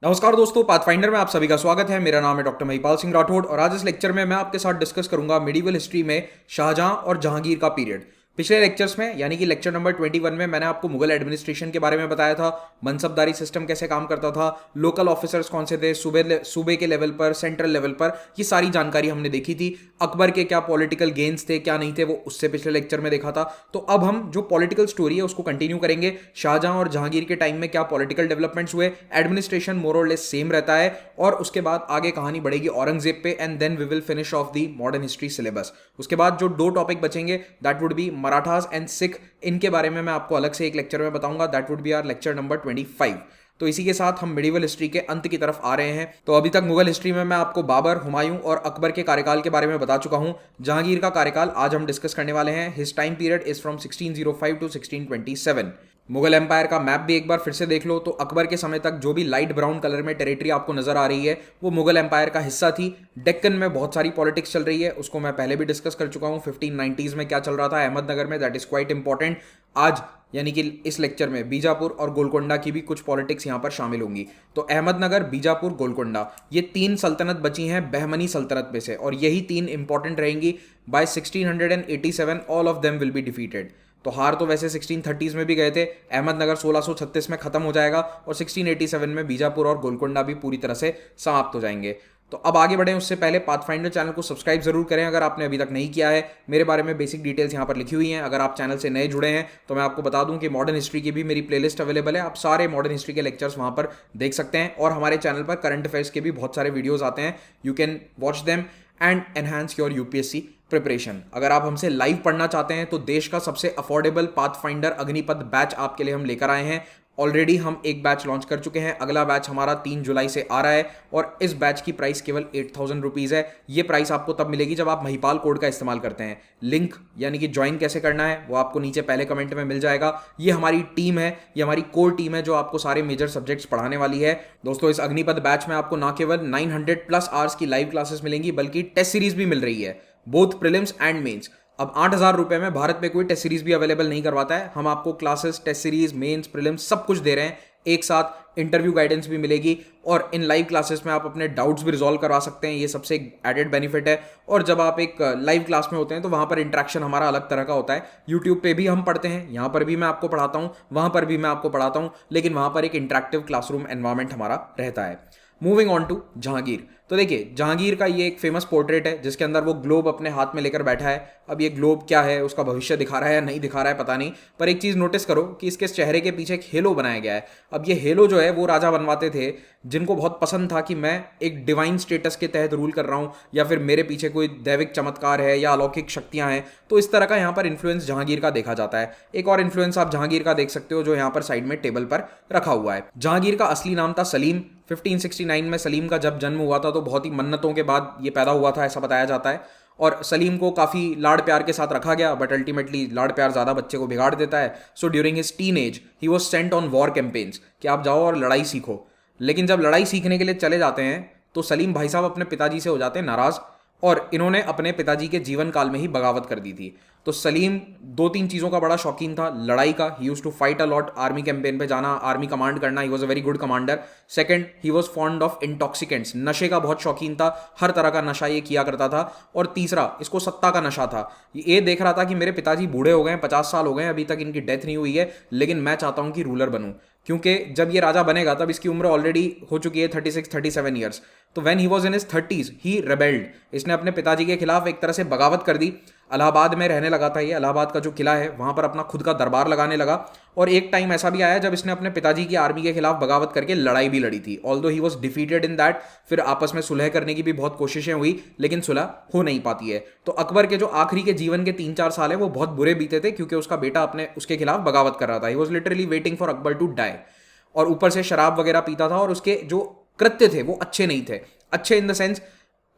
नमस्कार दोस्तों, पाथफाइंडर में आप सभी का स्वागत है। मेरा नाम है डॉक्टर महिपाल सिंह राठौड़ और आज इस लेक्चर में मैं आपके साथ डिस्कस करूंगा मिडिवल हिस्ट्री में शाहजहां और जहांगीर का पीरियड। पिछले लेक्चर्स में यानी कि लेक्चर नंबर 21 में मैंने आपको मुगल एडमिनिस्ट्रेशन के बारे में बताया था, मनसबदारी सिस्टम कैसे काम करता था, लोकल ऑफिसर्स कौन से थे, सूबे के लेवल पर, सेंट्रल लेवल पर, ये सारी जानकारी हमने देखी थी। अकबर के क्या पॉलिटिकल गेन्स थे, क्या नहीं थे, वो उससे पिछले लेक्चर में देखा था। तो अब हम जो पॉलिटिकल स्टोरी है उसको कंटिन्यू करेंगे। शाहजहां और जहांगीर के टाइम में क्या पॉलिटिकल डेवलपमेंट्स हुए, एडमिनिस्ट्रेशन मोर और लेस सेम रहता है, और उसके बाद आगे कहानी बढ़ेगी औरंगजेब पे, and then we will finish off the modern history syllabus. उसके बाद जो दो टॉपिक बचेंगे that would be Marathas and Sikh. इनके बारे में मैं आपको अलग से एक लेक्चर में बताऊंगा, that would be our lecture number 25। तो इसी के साथ हम मिडिवल हिस्ट्री के अंत की तरफ आ रहे हैं। तो अभी तक मुगल हिस्ट्री में मैं आपको बाबर, हुमायूं और अकबर के कार्यकाल के बारे में बता चुका हूं। जहांगीर का कार्यकाल आज हम डिस्कस करने वाले हैं। His time period is from 1605 to 1627। Mughal empire का मैप भी एक बार फिर से देख लो तो अकबर के समय तक जो भी लाइट ब्राउन कलर में टेरिटरी आपको नजर आ रही है वो मुगल एम्पायर का हिस्सा थी। डेक्कन में बहुत सारी पॉलिटिक्स चल रही है, उसको मैं पहले भी डिस्कस कर चुका हूं। 1590s में क्या चल रहा था अहमदनगर में, दैट इज क्वाइट इंपॉर्टेंट। आज यानी कि इस लेक्चर में बीजापुर और गोलकोंडा की भी कुछ पॉलिटिक्स यहां पर शामिल होंगी। तो अहमदनगर, बीजापुर, गोलकोंडा, ये तीन सल्तनत बची हैं बहमनी सल्तनत में से, और यही तीन इंपॉर्टेंट रहेंगी। By 1687 all of them will be defeated. तो हार तो वैसे 1630s में भी गए थे, अहमदनगर 1636 में खत्म हो जाएगा और 1687 में बीजापुर और गोलकोंडा भी पूरी तरह से समाप्त हो जाएंगे। तो अब आगे बढ़ें उससे पहले पाथफाइंडर चैनल को सब्सक्राइब जरूर करें अगर आपने अभी तक नहीं किया है। मेरे बारे में बेसिक डिटेल्स यहाँ पर लिखी हुई हैं। अगर आप चैनल से नए जुड़े हैं तो मैं आपको बता दूं कि मॉडर्न हिस्ट्री की भी मेरी प्लेलिस्ट अवेलेबल है। आप सारे मॉडर्न हिस्ट्री के लेक्चर्स वहाँ पर देख सकते हैं, और हमारे चैनल पर करंट अफेयर्स के भी बहुत सारे वीडियोज आते हैं। You can watch them and enhance your UPSC preparation. अगर आप हमसे लाइव पढ़ना चाहते हैं तो देश का सबसे अफोर्डेबल पाथफाइंडर अग्निपथ बैच आपके लिए हम लेकर आए हैं। ऑलरेडी हम एक बैच लॉन्च कर चुके हैं, अगला बैच हमारा 3 जुलाई से आ रहा है, और इस बैच की प्राइस केवल 8000 रुपीज़ है। ये प्राइस आपको तब मिलेगी जब आप महिपाल कोड का इस्तेमाल करते हैं। लिंक यानी कि ज्वाइन कैसे करना है वो आपको नीचे पहले कमेंट में मिल जाएगा। ये हमारी टीम है, ये हमारी कोर टीम है जो आपको सारे मेजर सब्जेक्ट्स पढ़ाने वाली है। दोस्तों, इस अग्निपथ बैच में आपको ना केवल 900+ आवर्स की लाइव क्लासेस मिलेंगी बल्कि टेस्ट सीरीज भी मिल रही है, बोथ प्रीलिम्स एंड मेंस। अब 8000 रुपए में भारत में कोई टेस्ट सीरीज भी अवेलेबल नहीं करवाता है। हम आपको classes, test series, mains, prelims सब कुछ दे रहे हैं एक साथ। इंटरव्यू गाइडेंस भी मिलेगी, और इन लाइव क्लासेस में आप अपने डाउट्स भी रिजॉल्व करवा सकते हैं। ये सबसे एडेड बेनिफिट है। और जब आप एक लाइव क्लास में होते हैं तो वहां पर इंटरेक्शन हमारा अलग तरह का होता है। यूट्यूब पे भी हम पढ़ते हैं, यहाँ पर भी मैं आपको पढ़ाता हूँ, वहां पर भी मैं आपको पढ़ाता हूँ, लेकिन वहां पर एक इंटरेक्टिव क्लासरूम एनवायरमेंट हमारा रहता है। Moving on to Jahangir. तो देखिए, जहांगीर का ये एक फेमस पोर्ट्रेट है जिसके अंदर वो ग्लोब अपने हाथ में लेकर बैठा है। अब ये ग्लोब क्या है, उसका भविष्य दिखा रहा है या नहीं दिखा रहा है पता नहीं, पर एक चीज नोटिस करो कि इसके चेहरे के पीछे एक हेलो बनाया गया है। अब ये हेलो जो है वो राजा बनवाते थे जिनको बहुत पसंद था कि मैं एक डिवाइन स्टेटस के तहत रूल कर रहा हूं, या फिर मेरे पीछे कोई दैविक चमत्कार है या अलौकिक शक्तियां हैं। तो इस तरह का यहाँ पर इन्फ्लुएंस जहांगीर का देखा जाता है। एक और इन्फ्लुएंस आप जहांगीर का देख सकते हो जो यहाँ पर साइड में टेबल पर रखा हुआ है। जहांगीर का असली नाम था सलीम। 1569 में सलीम का जब जन्म हुआ था तो बहुत ही मन्नतों के बाद ये पैदा हुआ था, ऐसा बताया जाता है। और सलीम को काफ़ी लाड़ प्यार के साथ रखा गया, बट अल्टीमेटली लाड़ प्यार ज़्यादा बच्चे को बिगाड़ देता है। So during his teenage he was sent on war campaigns कि आप जाओ और लड़ाई सीखो। लेकिन जब लड़ाई सीखने के लिए चले जाते हैं तो सलीम भाई साहब अपने पिताजी से हो जाते हैं नाराज़, और इन्होंने अपने पिताजी के जीवन काल में ही बगावत कर दी थी। तो सलीम 2-3 चीज़ों का बड़ा शौकीन था। लड़ाई का, he used to fight a lot, army campaign पे जाना, आर्मी कमांड करना, he was a very good commander. Second, he was fond of intoxicants, नशे का बहुत शौकीन था, हर तरह का नशा ये किया करता था। और तीसरा, इसको सत्ता का नशा था। ये देख रहा था कि मेरे पिताजी बूढ़े हो गए, 50 साल हो गए, अभी तक इनकी डेथ नहीं हुई है, लेकिन मैं चाहता हूँ कि रूलर बनूँ। क्योंकि जब ये राजा बनेगा तब इसकी उम्र ऑलरेडी हो चुकी है 36-37 ईयर्स। तो when he was in his 30s ही रेबेल्ड। इसने अपने पिताजी के खिलाफ एक तरह से बगावत कर दी। इलाहाबाद में रहने लगा था ये, इलाहाबाद का जो किला है वहां पर अपना खुद का दरबार लगाने लगा। और एक टाइम ऐसा भी आया जब इसने अपने पिताजी की आर्मी के खिलाफ बगावत करके लड़ाई भी लड़ी थी। Although he was defeated in that. फिर आपस में सुलह करने की भी बहुत कोशिशें हुई, लेकिन सुलह हो नहीं पाती है। तो अकबर के जो आखिरी के जीवन के 3-4 साल है वो बहुत बुरे बीते थे, क्योंकि उसका बेटा अपने उसके खिलाफ बगावत कर रहा था। He was literally waiting for Akbar to die. और ऊपर से शराब वगैरह पीता था, और उसके जो कृत्य थे वो अच्छे नहीं थे। अच्छे in the sense,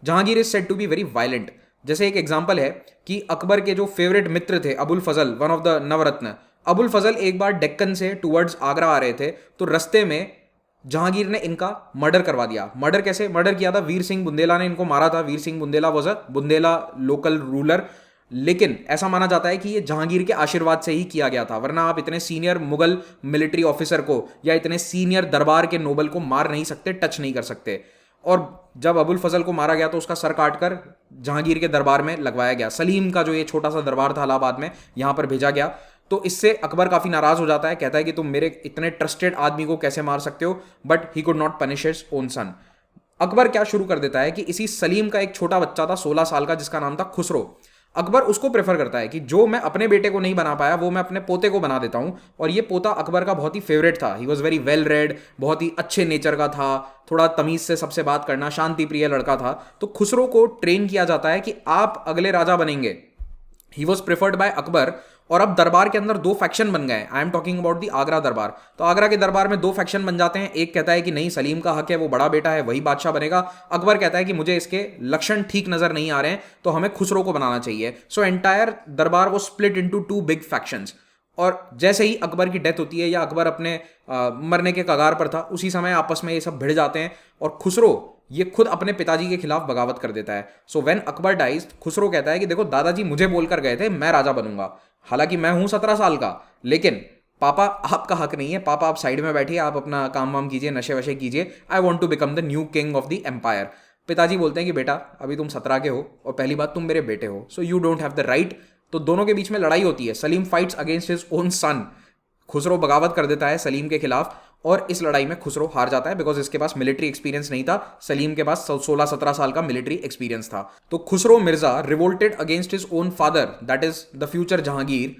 Jahangir is said to be very violent. जैसे एक एग्जांपल है कि अकबर के जो फेवरेट मित्र थे अबुल फजल, वन ऑफ द नवरत्न, अबुल फजल एक बार डेक्कन से टुवर्ड्स आगरा आ रहे थे, तो रस्ते में जहांगीर ने इनका मर्डर करवा दिया। मर्डर कैसे मर्डर किया था? वीर सिंह बुंदेला ने इनको मारा था। Veer Singh Bundela was a Bundela local ruler. लेकिन ऐसा माना जाता है कि ये जहांगीर के आशीर्वाद से ही किया गया था, वरना आप इतने सीनियर मुगल मिलिट्री ऑफिसर को या इतने सीनियर दरबार के नोबल को मार नहीं सकते, टच नहीं कर सकते। और जब अबुल फजल को मारा गया तो उसका सर काटकर जहांगीर के दरबार में लगवाया गया। सलीम का जो ये छोटा सा दरबार था इलाहाबाद में, यहां पर भेजा गया। तो इससे अकबर काफी नाराज हो जाता है, कहता है कि तुम मेरे इतने ट्रस्टेड आदमी को कैसे मार सकते हो, but he could not punish his own son. Akbar क्या शुरू कर देता है कि इसी सलीम का एक छोटा बच्चा था 16 साल का, जिसका नाम था खुसरो। अकबर उसको प्रेफर करता है कि जो मैं अपने बेटे को नहीं बना पाया वो मैं अपने पोते को बना देता हूं। और ये पोता अकबर का बहुत ही फेवरेट था। He was very well read, बहुत ही अच्छे नेचर का था, थोड़ा तमीज से सबसे बात करना, शांति प्रिय लड़का था। तो खुसरो को ट्रेन किया जाता है कि आप अगले राजा बनेंगे। He was preferred bye Akbar. और अब दरबार के अंदर दो फैक्शन बन गए। I am talking about the Agra दरबार। तो आगरा के दरबार में दो फैक्शन बन जाते हैं। एक कहता है कि नहीं, सलीम का हक है, वो बड़ा बेटा है, वही बादशाह बनेगा। अकबर कहता है कि मुझे इसके लक्षण ठीक नजर नहीं आ रहे हैं, तो हमें खुसरो को बनाना चाहिए। सो एंटायर दरबार वो split into two big factions. और जैसे ही अकबर की डेथ होती है या अकबर अपने मरने के कगार पर था, उसी समय आपस में ये सब भिड़ जाते हैं और खुसरो ये खुद अपने पिताजी के खिलाफ बगावत कर देता है। So when Akbar dies, Khusro कहता है कि देखो, दादाजी मुझे बोलकर गए थे मैं राजा बनूंगा, हालांकि मैं हूं 17 साल का, लेकिन पापा आपका हक नहीं है। पापा आप साइड में बैठिए, आप अपना काम वाम कीजिए, नशे वशे कीजिए। I want to become the new king of the empire. पिताजी बोलते हैं कि बेटा अभी तुम 17 के हो और पहली बात तुम मेरे बेटे हो, so you don't have the right. तो दोनों के बीच में लड़ाई होती है। Salim fights against his own son. Khusro बगावत कर देता है सलीम के खिलाफ और इस लड़ाई में खुसरो हार जाता है, बिकॉज इसके पास मिलिट्री एक्सपीरियंस नहीं था। सलीम के पास 16-17 साल का मिलिट्री एक्सपीरियंस था। तो Khusro Mirza revolted against his own father, that is the future Jahangir,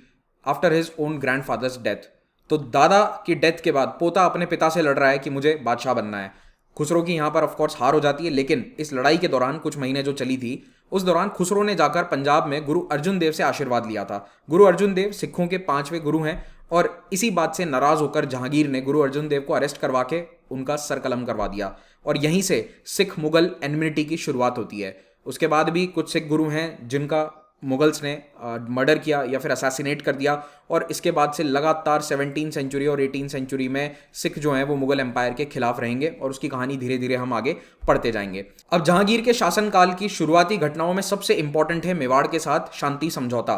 after his own grandfathers death. तो दादा की डेथ के बाद पोता अपने पिता से लड़ रहा है कि मुझे बादशाह बनना है। खुसरो की यहां पर ऑफकोर्स हार हो जाती है, लेकिन इस लड़ाई के दौरान कुछ महीने जो चली थी, उस दौरान खुसरो ने जाकर पंजाब में गुरु अर्जुन देव से आशीर्वाद लिया था। गुरु अर्जुन देव सिखों के 5वें गुरु हैं और इसी बात से नाराज होकर जहांगीर ने गुरु अर्जुन देव को अरेस्ट करवा के उनका सर कलम करवा दिया। और यहीं से सिख मुगल एनमिनिटी की शुरुआत होती है। उसके बाद भी कुछ सिख गुरु हैं जिनका मुगल्स ने मर्डर किया या फिर असैसिनेट कर दिया। और इसके बाद से लगातार 17वीं सेंचुरी और 18वीं सेंचुरी में सिख जो हैं वो मुगल एम्पायर के खिलाफ रहेंगे और उसकी कहानी धीरे धीरे हम आगे पढ़ते जाएंगे। अब जहांगीर के शासनकाल की शुरुआती घटनाओं में सबसे इंपॉर्टेंट है मेवाड़ के साथ शांति समझौता।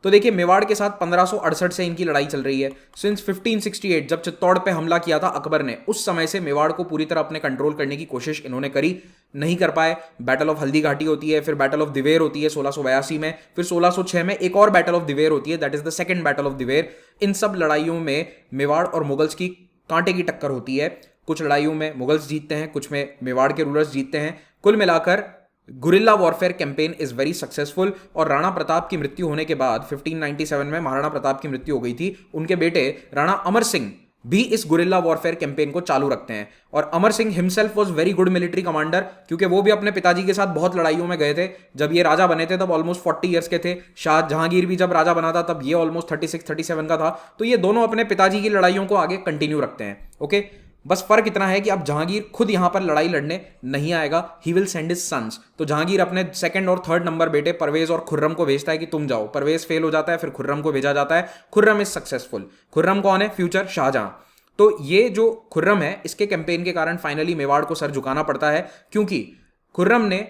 तो देखिए, मेवाड़ के साथ 1568 से इनकी लड़ाई चल रही है। सिंस 1568 जब चित्तौड़ पे हमला किया था अकबर ने, उस समय से मेवाड़ को पूरी तरह अपने कंट्रोल करने की कोशिश इन्होंने करी, नहीं कर पाए। बैटल ऑफ हल्दी घाटी होती है, फिर बैटल ऑफ दिवेर होती है 1682 में, फिर 1606 में एक और बैटल ऑफ दिवेर होती है, that is the second battle of Dewair. इन सब लड़ाइयों में मेवाड़ और मुगल्स की कांटे की टक्कर होती है। कुछ लड़ाइयों में मुगल्स जीतते हैं, कुछ में मेवाड़ के रूलर्स जीतते हैं। कुल मिलाकर guerrilla warfare campaign is very successful. और राणा प्रताप की मृत्यु होने के बाद 1597 में महाराणा प्रताप की मृत्यु हो गई थी। उनके बेटे राणा अमर सिंह भी इस गुरिल्ला वॉरफेयर कैंपेन को चालू रखते हैं। और Amar Singh himself was very good military commander, क्योंकि वो भी अपने पिताजी के साथ बहुत लड़ाइयों में गए थे। जब ये राजा बने थे तब ऑलमोस्ट 40 ईयर्स के थे। शाह जहांगीर भी जब राजा बना था तब ये ऑलमोस्ट 36-37 का था। तो ये दोनों अपने पिताजी की लड़ाइयों को आगे कंटिन्यू रखते हैं। ओके, बस फर्क इतना है कि अब जहांगीर खुद यहां पर लड़ाई लड़ने नहीं आएगा, he will send his sons. तो जहांगीर अपने सेकंड और थर्ड नंबर बेटे परवेज और खुर्रम को भेजता है कि तुम जाओ। परवेज फेल हो जाता है, फिर खुर्रम को भेजा जाता है। Khurram is successful. खुर्रम कौन है? फ्यूचर शाहजहां। तो ये जो खुर्रम है, इसके कैंपेन के कारण फाइनली मेवाड़ को सर झुकाना पड़ता है, क्योंकि खुर्रम ने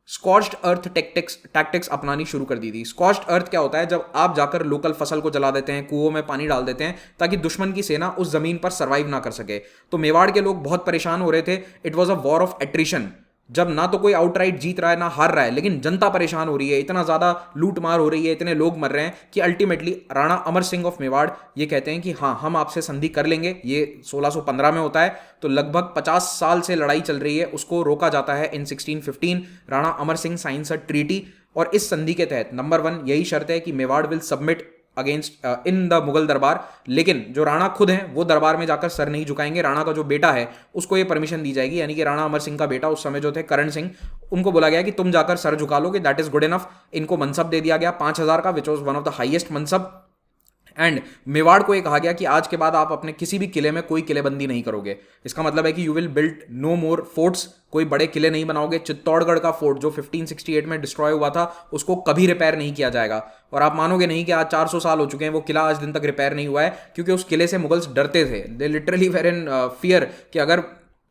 स्कॉच्ड अर्थ टैक्टिक्स अपनानी शुरू कर दी थी। स्कॉच्ड अर्थ क्या होता है? जब आप जाकर लोकल फसल को जला देते हैं, कुओं में पानी डाल देते हैं, ताकि दुश्मन की सेना उस जमीन पर सर्वाइव ना कर सके। तो मेवाड़ के लोग बहुत परेशान हो रहे थे। It was a war of attrition, जब ना तो कोई आउटराइट जीत रहा है ना हार रहा है, लेकिन जनता परेशान हो रही है, इतना ज्यादा लूट मार हो रही है, इतने लोग मर रहे हैं कि अल्टीमेटली राणा अमर सिंह ऑफ मेवाड़ ये कहते हैं कि हाँ, हम आपसे संधि कर लेंगे। ये 1615 में होता है। तो लगभग 50 साल से लड़ाई चल रही है, उसको रोका जाता है इन 1615। Rana Amar Singh science a treaty, और इस संधि के तहत नंबर 1 यही शर्त है कि Mewar will submit against in the Mughal दरबार। लेकिन जो राणा खुद हैं वो दरबार में जाकर सर नहीं झुकाएंगे। राणा का जो बेटा है उसको ये परमिशन दी जाएगी, यानी कि राणा अमर सिंह का बेटा उस समय जो थे करण सिंह, उनको बोला गया कि तुम जाकर सर झुका लोगे, दैट इज गुड इनफ। इनको मनसब दे दिया गया 5000 का, which was one of the highest mansab. And Mewar को ये कहा गया कि आज के बाद आप अपने किसी भी किले में कोई किलेबंदी नहीं करोगे। इसका मतलब है कि you will build no more forts, कोई बड़े किले नहीं बनाओगे। चित्तौड़गढ़ का फोर्ट जो 1568 में डिस्ट्रॉय हुआ था, उसको कभी रिपेयर नहीं किया जाएगा। और आप मानोगे नहीं कि आज 400 साल हो चुके हैं, वो किला आज दिन तक रिपेयर नहीं हुआ है, क्योंकि उस किले से मुगल्स डरते थे। They literally were in fear कि अगर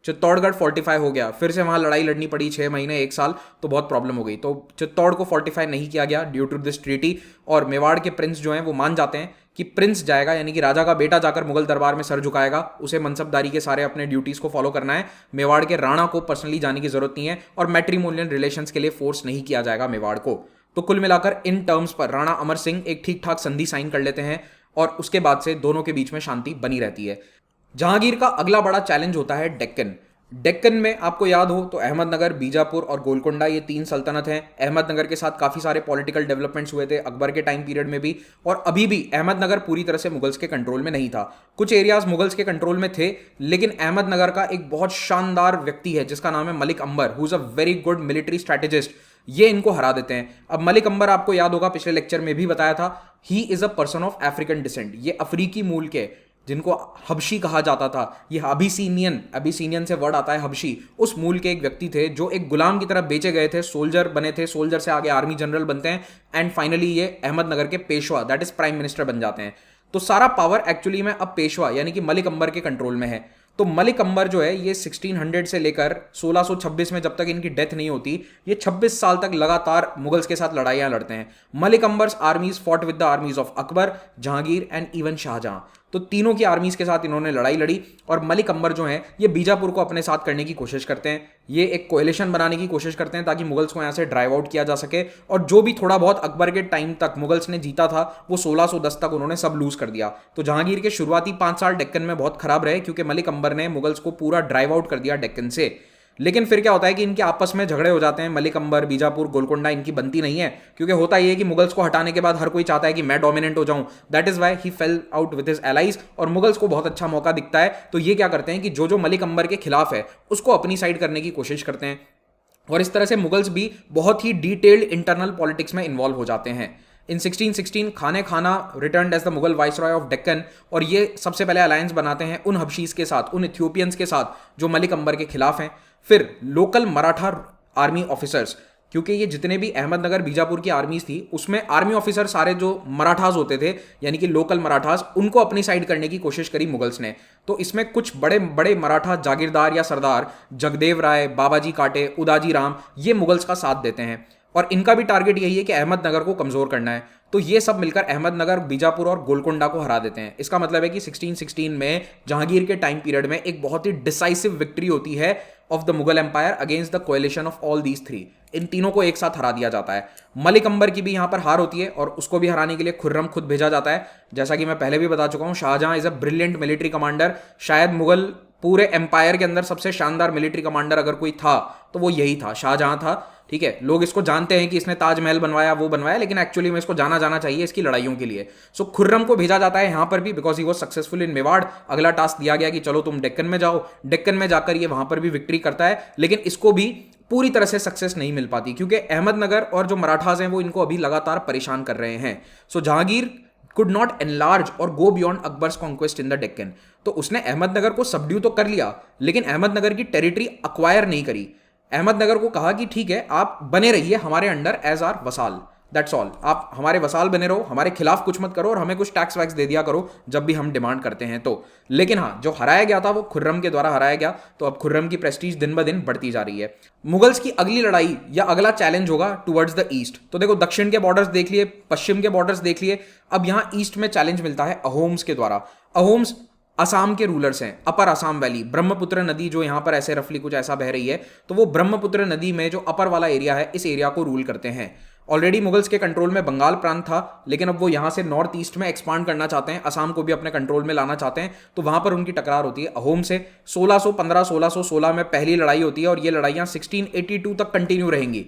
चित्तौड़गढ़ फोर्टिफाई हो गया, फिर से वहां लड़ाई लड़नी पड़ी 6 महीने 1 साल, तो बहुत प्रॉब्लम हो गई। तो चित्तौड़ को फोर्टिफाई नहीं किया गया ड्यू टू दिस ट्रीटी, और मेवाड़ के प्रिंस जो हैं वो मान जाते हैं कि प्रिंस जाएगा, यानी कि राजा का बेटा जाकर मुगल दरबार में सर झुकाएगा, उसे मनसबदारी के सारे अपने ड्यूटीज को फॉलो करना है। मेवाड़ के राणा को पर्सनली जाने की जरूरत नहीं है, और मैट्रिमोनियल रिलेशंस के लिए फोर्स नहीं किया जाएगा मेवाड़ को। तो कुल मिलाकर इन टर्म्स पर राणा अमर सिंह एक ठीक ठाक संधि साइन कर लेते हैं, और उसके बाद से दोनों के बीच में शांति बनी रहती है। जहांगीर का अगला बड़ा चैलेंज होता है डेक्कन। डेक्कन में आपको याद हो तो अहमदनगर, बीजापुर और गोलकोंडा ये 3 सल्तनत हैं। अहमदनगर के साथ काफ़ी सारे पॉलिटिकल डेवलपमेंट्स हुए थे अकबर के टाइम पीरियड में भी, और अभी भी अहमदनगर पूरी तरह से मुगल्स के कंट्रोल में नहीं था। कुछ एरियाज मुगल्स के कंट्रोल में थे, लेकिन अहमदनगर का एक बहुत शानदार व्यक्ति है जिसका नाम है Malik Ambar, who is a very good military strategist. ये इनको हरा देते हैं। अब मलिक अंबर आपको याद होगा, पिछले लेक्चर में भी बताया था, he is a person of African descent. ये अफ्रीकी मूल के, जिनको हबशी कहा जाता था, ये अबिसीनियन से वर्ड आता है हबशी, उस मूल के एक व्यक्ति थे जो एक गुलाम की तरफ बेचे गए थे, सोल्जर बने थे, सोल्जर से आगे आर्मी जनरल बनते हैं, एंड फाइनली ये अहमदनगर के Peshwa, that is prime minister बन जाते हैं। तो सारा पावर एक्चुअली में अब पेशवा यानी कि मलिक अंबर के कंट्रोल में है। तो मलिक अंबर जो है ये 1600 से लेकर 1626 में जब तक इनकी डेथ नहीं होती, ये 26 साल तक लगातार मुगल्स के साथ लड़ाइयां लड़ते हैं। Malik Ambar's armies fought with the armies of Akbar, Jahangir and even Shahjahan. तो तीनों की आर्मीज के साथ इन्होंने लड़ाई लड़ी, और मलिक अंबर जो है ये बीजापुर को अपने साथ करने की कोशिश करते हैं। ये एक कोएलिशन बनाने की कोशिश करते हैं ताकि मुगल्स को यहाँ से ड्राइव आउट किया जा सके, और जो भी थोड़ा बहुत अकबर के टाइम तक मुगल्स ने जीता था वो 1610 तक उन्होंने सब लूज कर दिया। तो जहांगीर के शुरुआती 5 साल डेक्कन में बहुत खराब रहे, क्योंकि मलिक अंबर ने मुगल्स को पूरा ड्राइव आउट कर दिया डेक्कन से। लेकिन फिर क्या होता है कि इनके आपस में झगड़े हो जाते हैं, मलिक अंबर, बीजापुर, गोलकोंडा इनकी बनती नहीं है, क्योंकि होता यह है कि मुगल्स को हटाने के बाद हर कोई चाहता है कि मैं डोमिनेंट हो जाऊं। That is why he fail out with his allies, और मुगल्स को बहुत अच्छा मौका दिखता है, तो ये क्या करते हैं कि जो जो मलिक अंबर के खिलाफ है उसको अपनी साइड करने की कोशिश करते हैं, और इस तरह से मुगल्स भी बहुत ही डिटेल्ड इंटरनल पॉलिटिक्स में इन्वॉल्व हो जाते हैं। इन 1616 खाना return as the Mughal viceroy of Deccan, और ये सबसे पहले अलायंस बनाते हैं उन हबशीज के साथ, उन इथियोपियंस के साथ जो मलिक अंबर के खिलाफ हैं। फिर लोकल मराठा आर्मी ऑफिसर्स, क्योंकि ये जितने भी अहमदनगर बीजापुर की आर्मीज थी उसमें आर्मी ऑफिसर सारे जो मराठास होते थे, यानी कि लोकल मराठास, उनको अपनी साइड करने की कोशिश करी मुगल्स ने। तो इसमें कुछ बड़े बड़े मराठा जागीरदार या सरदार, जगदेव राय, बाबाजी काटे, उदाजी राम, ये मुगल्स का साथ देते हैं, और इनका भी टारगेट यही है कि अहमदनगर को कमजोर करना है। तो ये सब मिलकर अहमदनगर, बीजापुर और गोलकोंडा को हरा देते हैं। इसका मतलब है कि 1616 में जहांगीर के टाइम पीरियड में एक बहुत ही डिसाइसिव विक्ट्री होती है of the Mughal empire against the coalition of all these three. इन तीनों को एक साथ हरा दिया जाता है। मलिक अंबर की भी यहां पर हार होती है, और उसको भी हराने के लिए खुर्रम खुद भेजा जाता है। जैसा कि मैं पहले भी बता चुका हूं, Shahjahan is a brilliant military commander. शायद मुगल पूरे एम्पायर के अंदर सबसे शानदार मिलिट्री कमांडर अगर कोई था तो वो यही था, शाहजहां था। ठीक है, लोग इसको जानते हैं कि इसने ताजमहल बनवाया, वो बनवाया, लेकिन एक्चुअली में इसको जाना जाना चाहिए इसकी लड़ाइयों के लिए। सो खुर्रम को भेजा जाता है यहां पर भी, because he was successful in Mewar. अगला टास्क दिया गया कि चलो तुम डेक्कन में जाओ। डेक्कन में जाकर ये वहां पर भी विक्ट्री करता है, लेकिन इसको भी पूरी तरह से सक्सेस नहीं मिल पाती, क्योंकि अहमदनगर और जो मराठास हैं वो इनको अभी लगातार परेशान कर रहे हैं। सो Jahangir could not enlarge or go beyond Akbar's conquest in the Deccan। तो उसने अहमदनगर को सबड्यू तो कर लिया, लेकिन अहमदनगर की टेरिटरी अक्वायर नहीं करी। अहमदनगर को कहा कि ठीक है, आप बने रहिए हमारे under as our vassal, that's all, आप हमारे वसाल बने रहो, हमारे खिलाफ कुछ मत करो, और हमें कुछ टैक्स वैक्स दे दिया करो जब भी हम डिमांड करते हैं तो। लेकिन हाँ, जो हराया गया था वो खुर्रम के द्वारा हराया गया, तो अब खुर्रम की प्रेस्टीज दिन ब दिन बढ़ती जा रही है। मुगल्स की अगली लड़ाई या अगला चैलेंज होगा टुवर्ड्स द ईस्ट। तो देखो, दक्षिण के बॉर्डर्स देख लिए, पश्चिम के बॉर्डर्स देख लिए, अब यहां ईस्ट में चैलेंज मिलता है अहोम्स के द्वारा। अहोम्स असम के रूलर्स हैं, अपर असम वैली, ब्रह्मपुत्र नदी जो यहां पर ऐसे रफली कुछ ऐसा बह रही है, तो वो ब्रह्मपुत्र नदी में जो अपर वाला एरिया है, इस एरिया को रूल करते हैं। ऑलरेडी मुगल्स के कंट्रोल में बंगाल प्रांत था, लेकिन अब वो यहां से नॉर्थ ईस्ट में एक्सपांड करना चाहते हैं, असम को भी अपने कंट्रोल में लाना चाहते हैं। तो वहां पर उनकी टकरार होती है अहोम से। 1615-1616 में पहली लड़ाई होती है, और ये लड़ाइयां 1682 तक कंटिन्यू रहेंगी।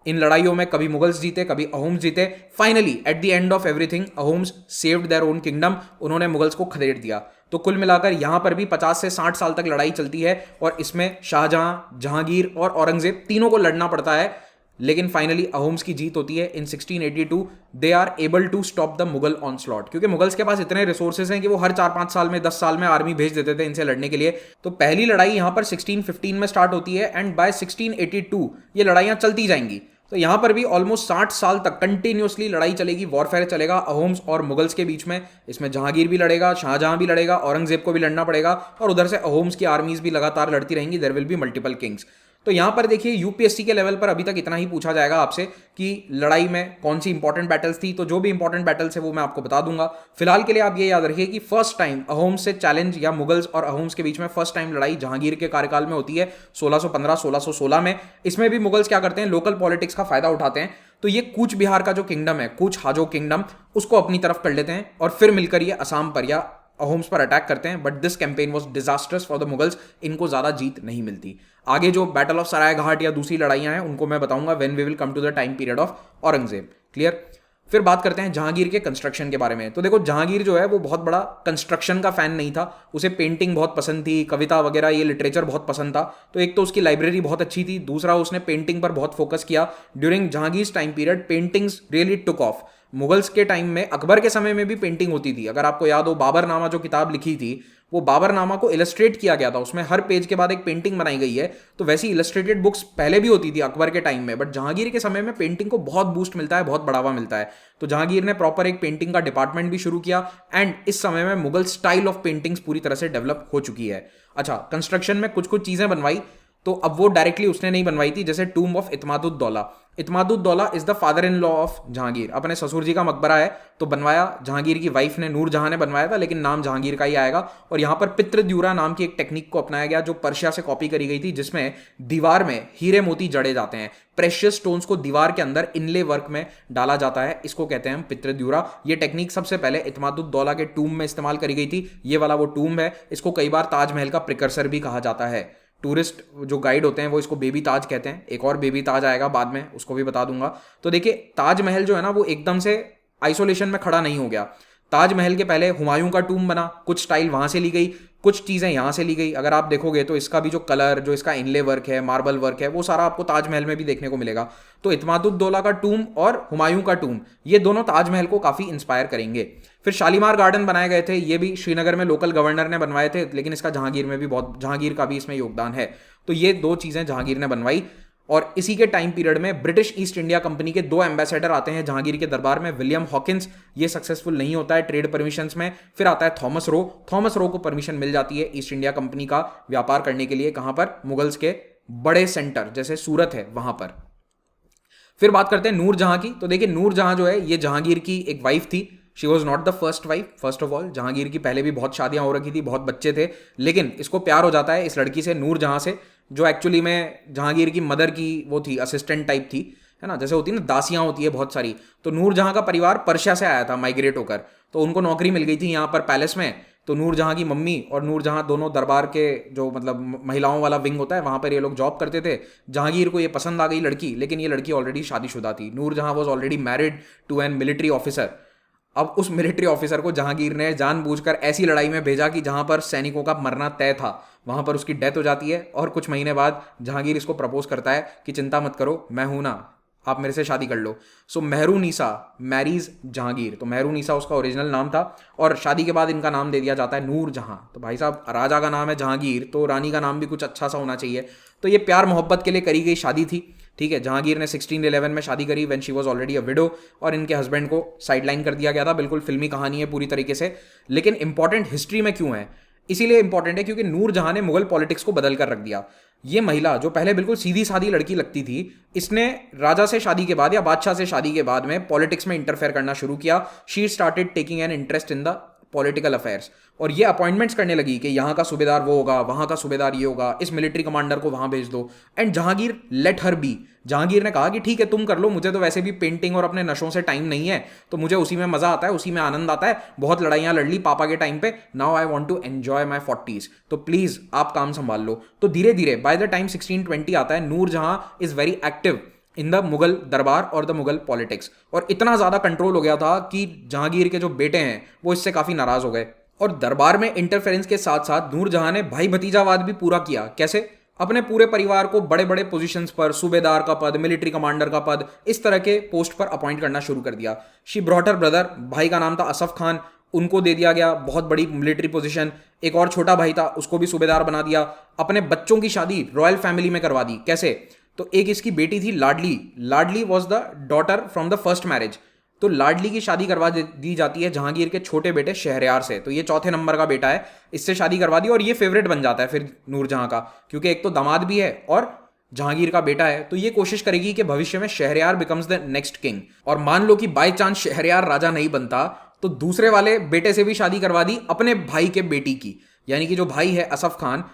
इन लड़ाइयों में कभी मुगल्स जीते, कभी अहोम्स जीते। Finally at the end of everything Ahoms saved their own kingdom, उन्होंने मुगल्स को खदेड़ दिया। तो कुल मिलाकर यहां पर भी 50 से 60 साल तक लड़ाई चलती है, और इसमें शाहजहां, जहांगीर और औरंगजेब तीनों को लड़ना पड़ता है। लेकिन फाइनली अहोम्स की जीत होती है in 1682। They are able to stop the Mughal onslaught, क्योंकि मुगल्स के पास इतने रिसोर्सेज हैं कि वो हर 4-5 साल में, 10 साल में आर्मी भेज देते थे इनसे लड़ने के लिए। तो पहली लड़ाई यहां पर 1615 में स्टार्ट होती है, एंड बाय 1682 ये लड़ाइयां चलती जाएंगी। तो यहाँ पर भी ऑलमोस्ट 60 साल तक कंटिन्यूसली लड़ाई चलेगी, वॉरफेयर चलेगा अहोम्स और मुगल्स के बीच में। इसमें जहांगीर भी लड़ेगा, शाहजहां भी लड़ेगा, औरंगजेब को भी लड़ना पड़ेगा, और उधर से अहोम्स की आर्मीज भी लगातार लड़ती रहेंगी। There will be multiple kings. तो यहाँ पर देखिए यूपीएससी के लेवल पर अभी तक इतना ही पूछा जाएगा आपसे कि लड़ाई में कौन सी इंपॉर्टेंट बैटल्स थी। तो जो भी इंपॉर्टेंट बैटल्स है वो मैं आपको बता दूंगा। फिलहाल के लिए आप ये याद रखिए कि फर्स्ट टाइम अहोम्स से चैलेंज, या मुगल्स और अहोम्स के बीच में फर्स्ट टाइम लड़ाई जहांगीर के कार्यकाल में होती है 1615-1616 में। इसमें भी मुगल्स क्या करते हैं, लोकल पॉलिटिक्स का फायदा उठाते हैं। तो ये कूच बिहार का जो किंगडम है, कूच हाजो किंगडम, उसको अपनी तरफ कर लेते हैं और फिर मिलकर ये असम पर या अहोम्स पर अटैक करते हैं। But this campaign was disasters for the Mughals. इनको ज्यादा जीत नहीं मिलती। आगे जो बैटल ऑफ सराय घाट या दूसरी लड़ाइयां हैं उनको मैं बताऊंगा when we will come to the time period of Aurangzeb. Clear. फिर बात करते हैं जहांगीर के कंस्ट्रक्शन के बारे में। तो देखो जहांगीर जो है वो बहुत बड़ा कंस्ट्रक्शन का फैन नहीं था। उसे पेंटिंग बहुत पसंद थी, कविता वगैरह, ये लिटरेचर बहुत पसंद था। तो एक तो उसकी लाइब्रेरी बहुत अच्छी थी, दूसरा उसने पेंटिंग पर बहुत फोकस किया। During Jahangir time period paintings really took off. Mughals के टाइम में, अकबर के समय में भी पेंटिंग होती थी। अगर आपको याद हो, बाबरनामा जो किताब लिखी थी, वो बाबरनामा को इलस्ट्रेट किया गया था, उसमें हर पेज के बाद एक पेंटिंग बनाई गई है। तो वैसी इलस्ट्रेटेड बुक्स पहले भी होती थी अकबर के टाइम में, बट जहांगीर के समय में पेंटिंग को बहुत बूस्ट मिलता है, बहुत बढ़ावा मिलता है। तो जहांगीर ने प्रॉपर एक पेंटिंग का डिपार्टमेंट भी शुरू किया, एंड इस समय में मुगल स्टाइल ऑफ पेंटिंग्स पूरी तरह से डेवलप हो चुकी है। अच्छा, कंस्ट्रक्शन में कुछ कुछ चीजें बनवाई, तो अब वो डायरेक्टली उसने नहीं बनवाई थी, जैसे tomb of Itimaduddaula. Itimaduddaula is the father in law of Jahangir. अपने ससुर जी का मकबरा है, तो बनवाया जहांगीर की वाइफ ने, नूरजहां ने बनवाया था, लेकिन नाम जहांगीर का ही आएगा। और यहाँ पर पितृद्यूरा नाम की एक टेक्निक को अपनाया गया जो पर्शिया से कॉपी करी गई थी, जिसमें दीवार में हीरे मोती जड़े जाते हैं। प्रेशियस स्टोन्स को दीवार के अंदर इनले वर्क में डाला जाता है, इसको कहते हैं हम पितृद्यूरा। ये टेक्निक सबसे पहले इत्मादुद्दौला के टूम्ब में इस्तेमाल करी गई थी। ये वाला वो टूम्ब है। इसको कई बार ताजमहल का प्रिकर्सर भी कहा जाता है। टूरिस्ट जो गाइड होते हैं वो इसको बेबी ताज कहते हैं। एक और बेबी ताज आएगा बाद में, उसको भी बता दूंगा। तो देखिए, ताजमहल जो है ना वो एकदम से आइसोलेशन में खड़ा नहीं हो गया। ताजमहल के पहले हुमायूं का टूम बना, कुछ स्टाइल वहां से ली गई, कुछ चीजें यहां से ली गई। अगर आप देखोगे तो इसका भी जो कलर, जो इसका इनले वर्क है, मार्बल वर्क है, वो सारा आपको ताजमहल में भी देखने को मिलेगा। तो इत्मादुद्दौला का टूम और हुमायूं का टूम, ये दोनों ताजमहल को काफी इंस्पायर करेंगे। फिर शालीमार गार्डन बनाए गए थे, ये भी श्रीनगर में लोकल गवर्नर ने बनवाए थे, लेकिन इसका जहांगीर में भी बहुत, जहांगीर का भी इसमें योगदान है। तो ये दो चीजें जहांगीर ने बनवाई। और इसी के टाइम पीरियड में ब्रिटिश ईस्ट इंडिया कंपनी के 2 एम्बेसडर आते हैं जहांगीर के दरबार में। विलियम हॉकिंस, ये सक्सेसफुल नहीं होता है ट्रेड परमिशंस में। फिर आता है थॉमस रो। थॉमस रो को परमिशन मिल जाती है ईस्ट इंडिया कंपनी का व्यापार करने के लिए। कहां पर? मुगल्स के बड़े सेंटर जैसे सूरत है वहां पर। फिर बात करते हैं नूरजहां की। तो देखिए, नूरजहां जो है ये जहांगीर की एक वाइफ थी। She was not the first wife. First of all, Jahangir की पहले भी बहुत शादियां हो रखी थी, बहुत बच्चे थे, लेकिन इसको प्यार हो जाता है इस लड़की से, नूरजहां से, जो एक्चुअली में जहांगीर की मदर की वो थी, असिस्टेंट टाइप थी, है ना, जैसे होती है ना दासियां होती है बहुत सारी। तो नूरजहां का परिवार पर्शिया से आया था माइग्रेट होकर, तो उनको नौकरी मिल गई थी यहाँ पर पैलेस में। तो नूरजहां की मम्मी और नूरजहां दोनों दरबार के जो मतलब महिलाओं वाला विंग होता है वहां पर ये लोग जॉब करते थे। जहांगीर को ये पसंद आ गई लड़की, लेकिन ये लड़की ऑलरेडी शादीशुदा थी। Nurjahan was already married to an military officer. अब उस मिलिट्री ऑफिसर को जहांगीर ने जानबूझकर ऐसी लड़ाई में भेजा कि जहां पर सैनिकों का मरना तय था, वहां पर उसकी डेथ हो जाती है। और कुछ महीने बाद जहांगीर इसको प्रपोज करता है कि चिंता मत करो, मैं हूं ना, आप मेरे से शादी कर लो। सो मेहरुनिसा मैरीज जहांगीर। तो मेहरुनिसा उसका ओरिजिनल नाम था, और शादी के बाद इनका नाम दे दिया जाता है नूरजहां। तो भाई साहब, राजा का नाम है जहांगीर, तो रानी का नाम भी कुछ अच्छा सा होना चाहिए। तो ये प्यार मोहब्बत के लिए करी गई शादी थी। ठीक है, जहांगीर ने 1611 में शादी करी, when she was already a window, और इनके हस्बैंड को साइडलाइन कर दिया गया था। बिल्कुल फिल्मी कहानी है पूरी तरीके से। लेकिन इंपॉर्टेंट हिस्ट्री में क्यों है? इसीलिए इंपॉर्टेंट है क्योंकि नूरजहां ने मुगल पॉलिटिक्स को बदल कर रख दिया। ये महिला जो पहले बिल्कुल सीधी सादी लड़की लगती थी, इसने राजा से शादी के बाद या बादशाह से शादी के बाद में पॉलिटिक्स में इंटरफेयर करना शुरू किया। She started taking an interest in the political affairs, और ये अपॉइंटमेंट्स करने लगी कि यहाँ का सूबेदार वो होगा, वहाँ का सूबेदार ये होगा, इस मिलिट्री कमांडर को वहाँ भेज दो। And Jahangir let her be. Jahangir ने कहा कि ठीक है तुम कर लो, मुझे तो वैसे भी पेंटिंग और अपने नशों से टाइम नहीं है, तो मुझे उसी में मजा आता है, उसी में आनंद आता है। बहुत लड़ाइयाँ लड़ ली पापा के टाइम पे, now I want to enjoy my 40s, तो प्लीज आप काम संभाल लो। तो धीरे धीरे बाय द टाइम 1620 आता है, Nurjahan is very active in the Mughal दरबार और द मुगल पॉलिटिक्स। और इतना ज्यादा कंट्रोल हो गया था कि जहांगीर के जो बेटे हैं वो इससे काफी नाराज हो गए। और दरबार में इंटरफेरेंस के साथ साथ नूरजहां ने भाई भतीजावाद भी पूरा किया। कैसे? अपने पूरे परिवार को बड़े बड़े पोजीशंस पर, सूबेदार का पद, मिलिट्री कमांडर का पद, इस तरह के पोस्ट पर अपॉइंट करना शुरू कर दिया। शी ब्रॉट हर ब्रदर, भाई का नाम था असफ खान, उनको दे दिया गया बहुत बड़ी मिलिट्री पोजीशन। एक और छोटा भाई था, उसको भी सूबेदार बना दिया। अपने बच्चों की शादी रॉयल फैमिली में करवा दी। कैसे? तो एक इसकी बेटी थी Ladli, Ladli was the daughter from the first marriage. तो लाडली की शादी करवा दी जाती है जहांगीर के छोटे बेटे शहरयार से। तो ये चौथे नंबर का बेटा है, इससे शादी करवा दी और ये फेवरेट बन जाता है फिर नूरजहां का, क्योंकि एक तो दामाद भी है और जहांगीर का बेटा है। तो ये कोशिश करेगी कि भविष्य में Shahryar becomes the next king. और मान लो कि बाय चांस शहरयार राजा नहीं बनता, तो दूसरे वाले बेटे से भी शादी करवा दी अपने भाई के बेटी की, यानी कि जो भाई है असफ खान,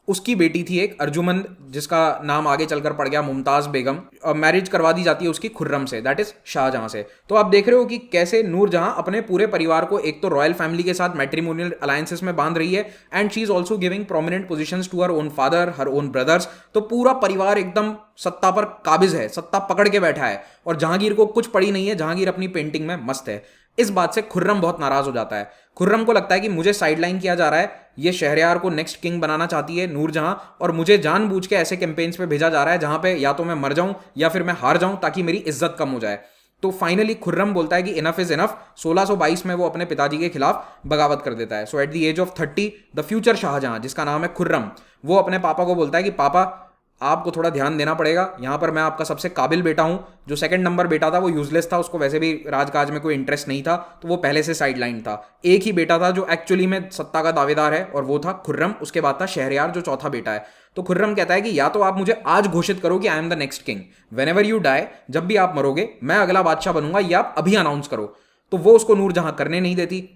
उसकी बेटी थी एक अर्जुमंद, जिसका नाम आगे चलकर पड़ गया मुमताज बेगम। मैरिज करवा दी जाती है उसकी खुर्रम से, दैट इज शाहजहां से। तो आप देख रहे हो कि कैसे नूरजहां अपने पूरे परिवार को एक तो रॉयल फैमिली के साथ मैट्रिमोनियल अलायंसेस में बांध रही है, and she is also giving prominent position to her own father, her own brothers. तो पूरा परिवार एकदम सत्ता पर काबिज है, सत्ता पकड़ के बैठा है, और जहांगीर को कुछ पड़ी नहीं है, जहांगीर अपनी पेंटिंग में मस्त है। इस बात से खुर्रम बहुत नाराज हो जाता है। खुर्रम को लगता है कि मुझे साइडलाइन किया जा रहा है, ये शहरयार को नेक्स्ट किंग बनाना चाहती है नूरजहां, और मुझे जानबूझ के ऐसे कैंपेन्स पे भेजा जा रहा है जहां पे या तो मैं मर जाऊं या फिर मैं हार जाऊं, ताकि मेरी इज्जत कम हो जाए। तो फाइनली खुर्रम बोलता है कि इनफ इज इनफ। 1622 में वो अपने पिताजी के खिलाफ बगावत कर देता है। So at the age of 30 the future Shahjahan, जिसका नाम है खुर्रम, वो अपने पापा को बोलता है कि पापा आपको थोड़ा ध्यान देना पड़ेगा, यहाँ पर मैं आपका सबसे काबिल बेटा हूँ। जो सेकंड नंबर बेटा था वो यूजलेस था, उसको वैसे भी राजकाज में कोई इंटरेस्ट नहीं था, तो वो पहले से साइडलाइन था। एक ही बेटा था जो एक्चुअली में सत्ता का दावेदार है, और वो था खुर्रम। उसके बाद था शहरयार जो चौथा बेटा है। तो खुर्रम कहता है कि या तो आप मुझे आज घोषित करो कि I am the next king, whenever you die, जब भी आप मरोगे मैं अगला बादशाह बनूंगा, या आप अभी अनाउंस करो। तो वो उसको नूरजहां करने नहीं देती,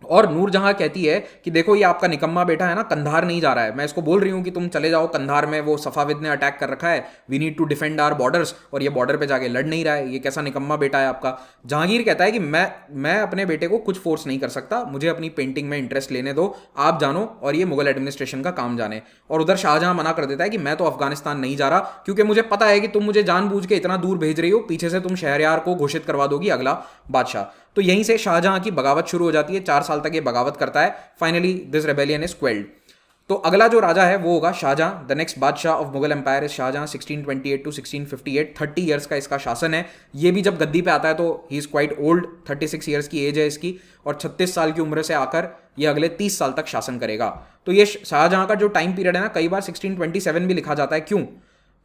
और नूरजहां कहती है कि देखो ये आपका निकम्मा बेटा है ना, कंधार नहीं जा रहा है, मैं इसको बोल रही हूं कि तुम चले जाओ कंधार में, वो सफाविद ने अटैक कर रखा है, we need to defend our borders, और ये बॉर्डर पे जाके लड़ नहीं रहा है, ये कैसा निकम्मा बेटा है आपका। जहांगीर कहता है कि मैं अपने बेटे को कुछ फोर्स नहीं कर सकता, मुझे अपनी पेंटिंग में इंटरेस्ट लेने दो, आप जानो और ये मुगल एडमिनिस्ट्रेशन का काम जाने। और उधर शाहजहां मना कर देता है कि मैं तो अफगानिस्तान नहीं जा रहा, क्योंकि मुझे पता है कि तुम मुझे जानबूझ के इतना दूर भेज रही हो, पीछे से तुम शहरयार को घोषित करवा दोगी अगला बादशाह। तो यहीं से शाहजहां की बगावत शुरू हो जाती है। 4 साल तक ये बगावत करता है। Finally this rebellion is quelled. तो अगला जो राजा है वो होगा Shahjahan. The next badshah of Mughal empire is Shahjahan, 1628 to 1658। 30 years का इसका शासन है। ये भी जब गद्दी पे आता है तो he is quite old, 36 years की एज है इसकी, और 36 साल की उम्र से आकर ये अगले 30 साल तक शासन करेगा। तो ये शाहजहां का जो टाइम पीरियड है ना, कई बार 1627 भी लिखा जाता है। क्यों?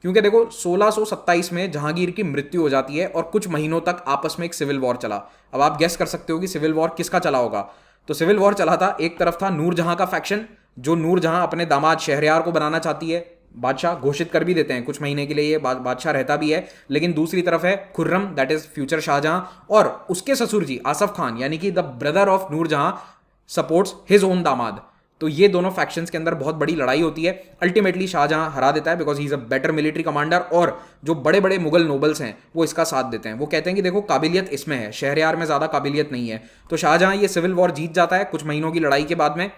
क्योंकि देखो 1627 में जहांगीर की मृत्यु हो जाती है, और कुछ महीनों तक आपस में एक सिविल वॉर चला। अब आप गेस कर सकते हो कि सिविल वॉर किसका चला होगा। तो सिविल वॉर चला था, एक तरफ था नूरजहां का फैक्शन, जो नूरजहां अपने दामाद शहरयार को बनाना चाहती है बादशाह, घोषित कर भी देते हैं कुछ महीने के लिए ये बादशाह रहता भी है। लेकिन दूसरी तरफ है Khurram, that is future Shahjahan, और उसके ससुर जी आसफ खान, यानी कि the brother of Nurjahan, supports his own दामाद। तो ये दोनों फैक्शंस के अंदर बहुत बड़ी लड़ाई होती है। अल्टीमेटली शाहजहां हरा देता है, because he is a better military commander, और जो बड़े बड़े मुगल नोबल्स हैं वो इसका साथ देते हैं। वो कहते हैं कि देखो काबिलियत इसमें है, शहरयार में ज्यादा काबिलियत नहीं है। तो शाहजहां ये सिविल वॉर जीत जाता है कुछ महीनों की लड़ाई के बाद में,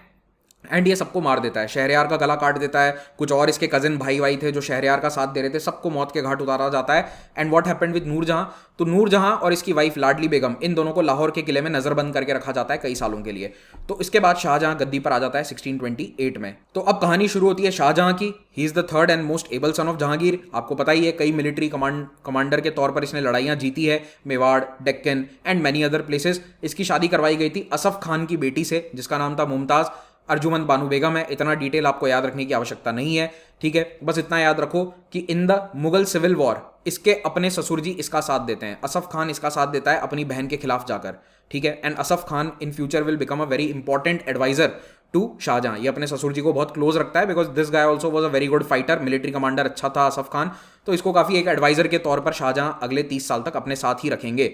एंड ये सबको मार देता है। शहरयार का गला काट देता है, कुछ और इसके कजिन भाई थे जो शहरयार का साथ दे रहे थे, सबको मौत के घाट उतारा जाता है। And what happened with Nurjahan? तो नूरजहां और इसकी वाइफ लाडली बेगम, इन दोनों को लाहौर के किले में नजरबंद करके रखा जाता है कई सालों के लिए। तो इसके बाद शाहजहां गद्दी पर आ जाता है 1628 में। तो अब कहानी शुरू होती है शाहजहां की। He is the third and most able son of Jahangir. आपको पता ही है कई मिलिट्री कमांडर के तौर पर इसने लड़ाइयां जीती है, Mewar, Deccan and many other places. इसकी शादी करवाई गई थी असफ खान की बेटी से, जिसका नाम था मुमताज। अर्जुमंद बानू बेगम है। इतना डिटेल आपको याद रखने की आवश्यकता नहीं है, ठीक है। बस इतना याद रखो कि in the Mughal civil war इसके अपने ससुर जी इसका साथ देते हैं। असफ खान इसका साथ देता है अपनी बहन के खिलाफ जाकर, ठीक है। And Asaf Khan in future will become a very important advisor to Shahjahan. ये अपने ससुर जी को बहुत क्लोज रखता है, because this guy also was a very good fighter, military commander अच्छा था असफ खान। तो इसको काफी एक एडवाइजर के तौर पर शाहजहां अगले 30 साल तक अपने साथ ही रखेंगे।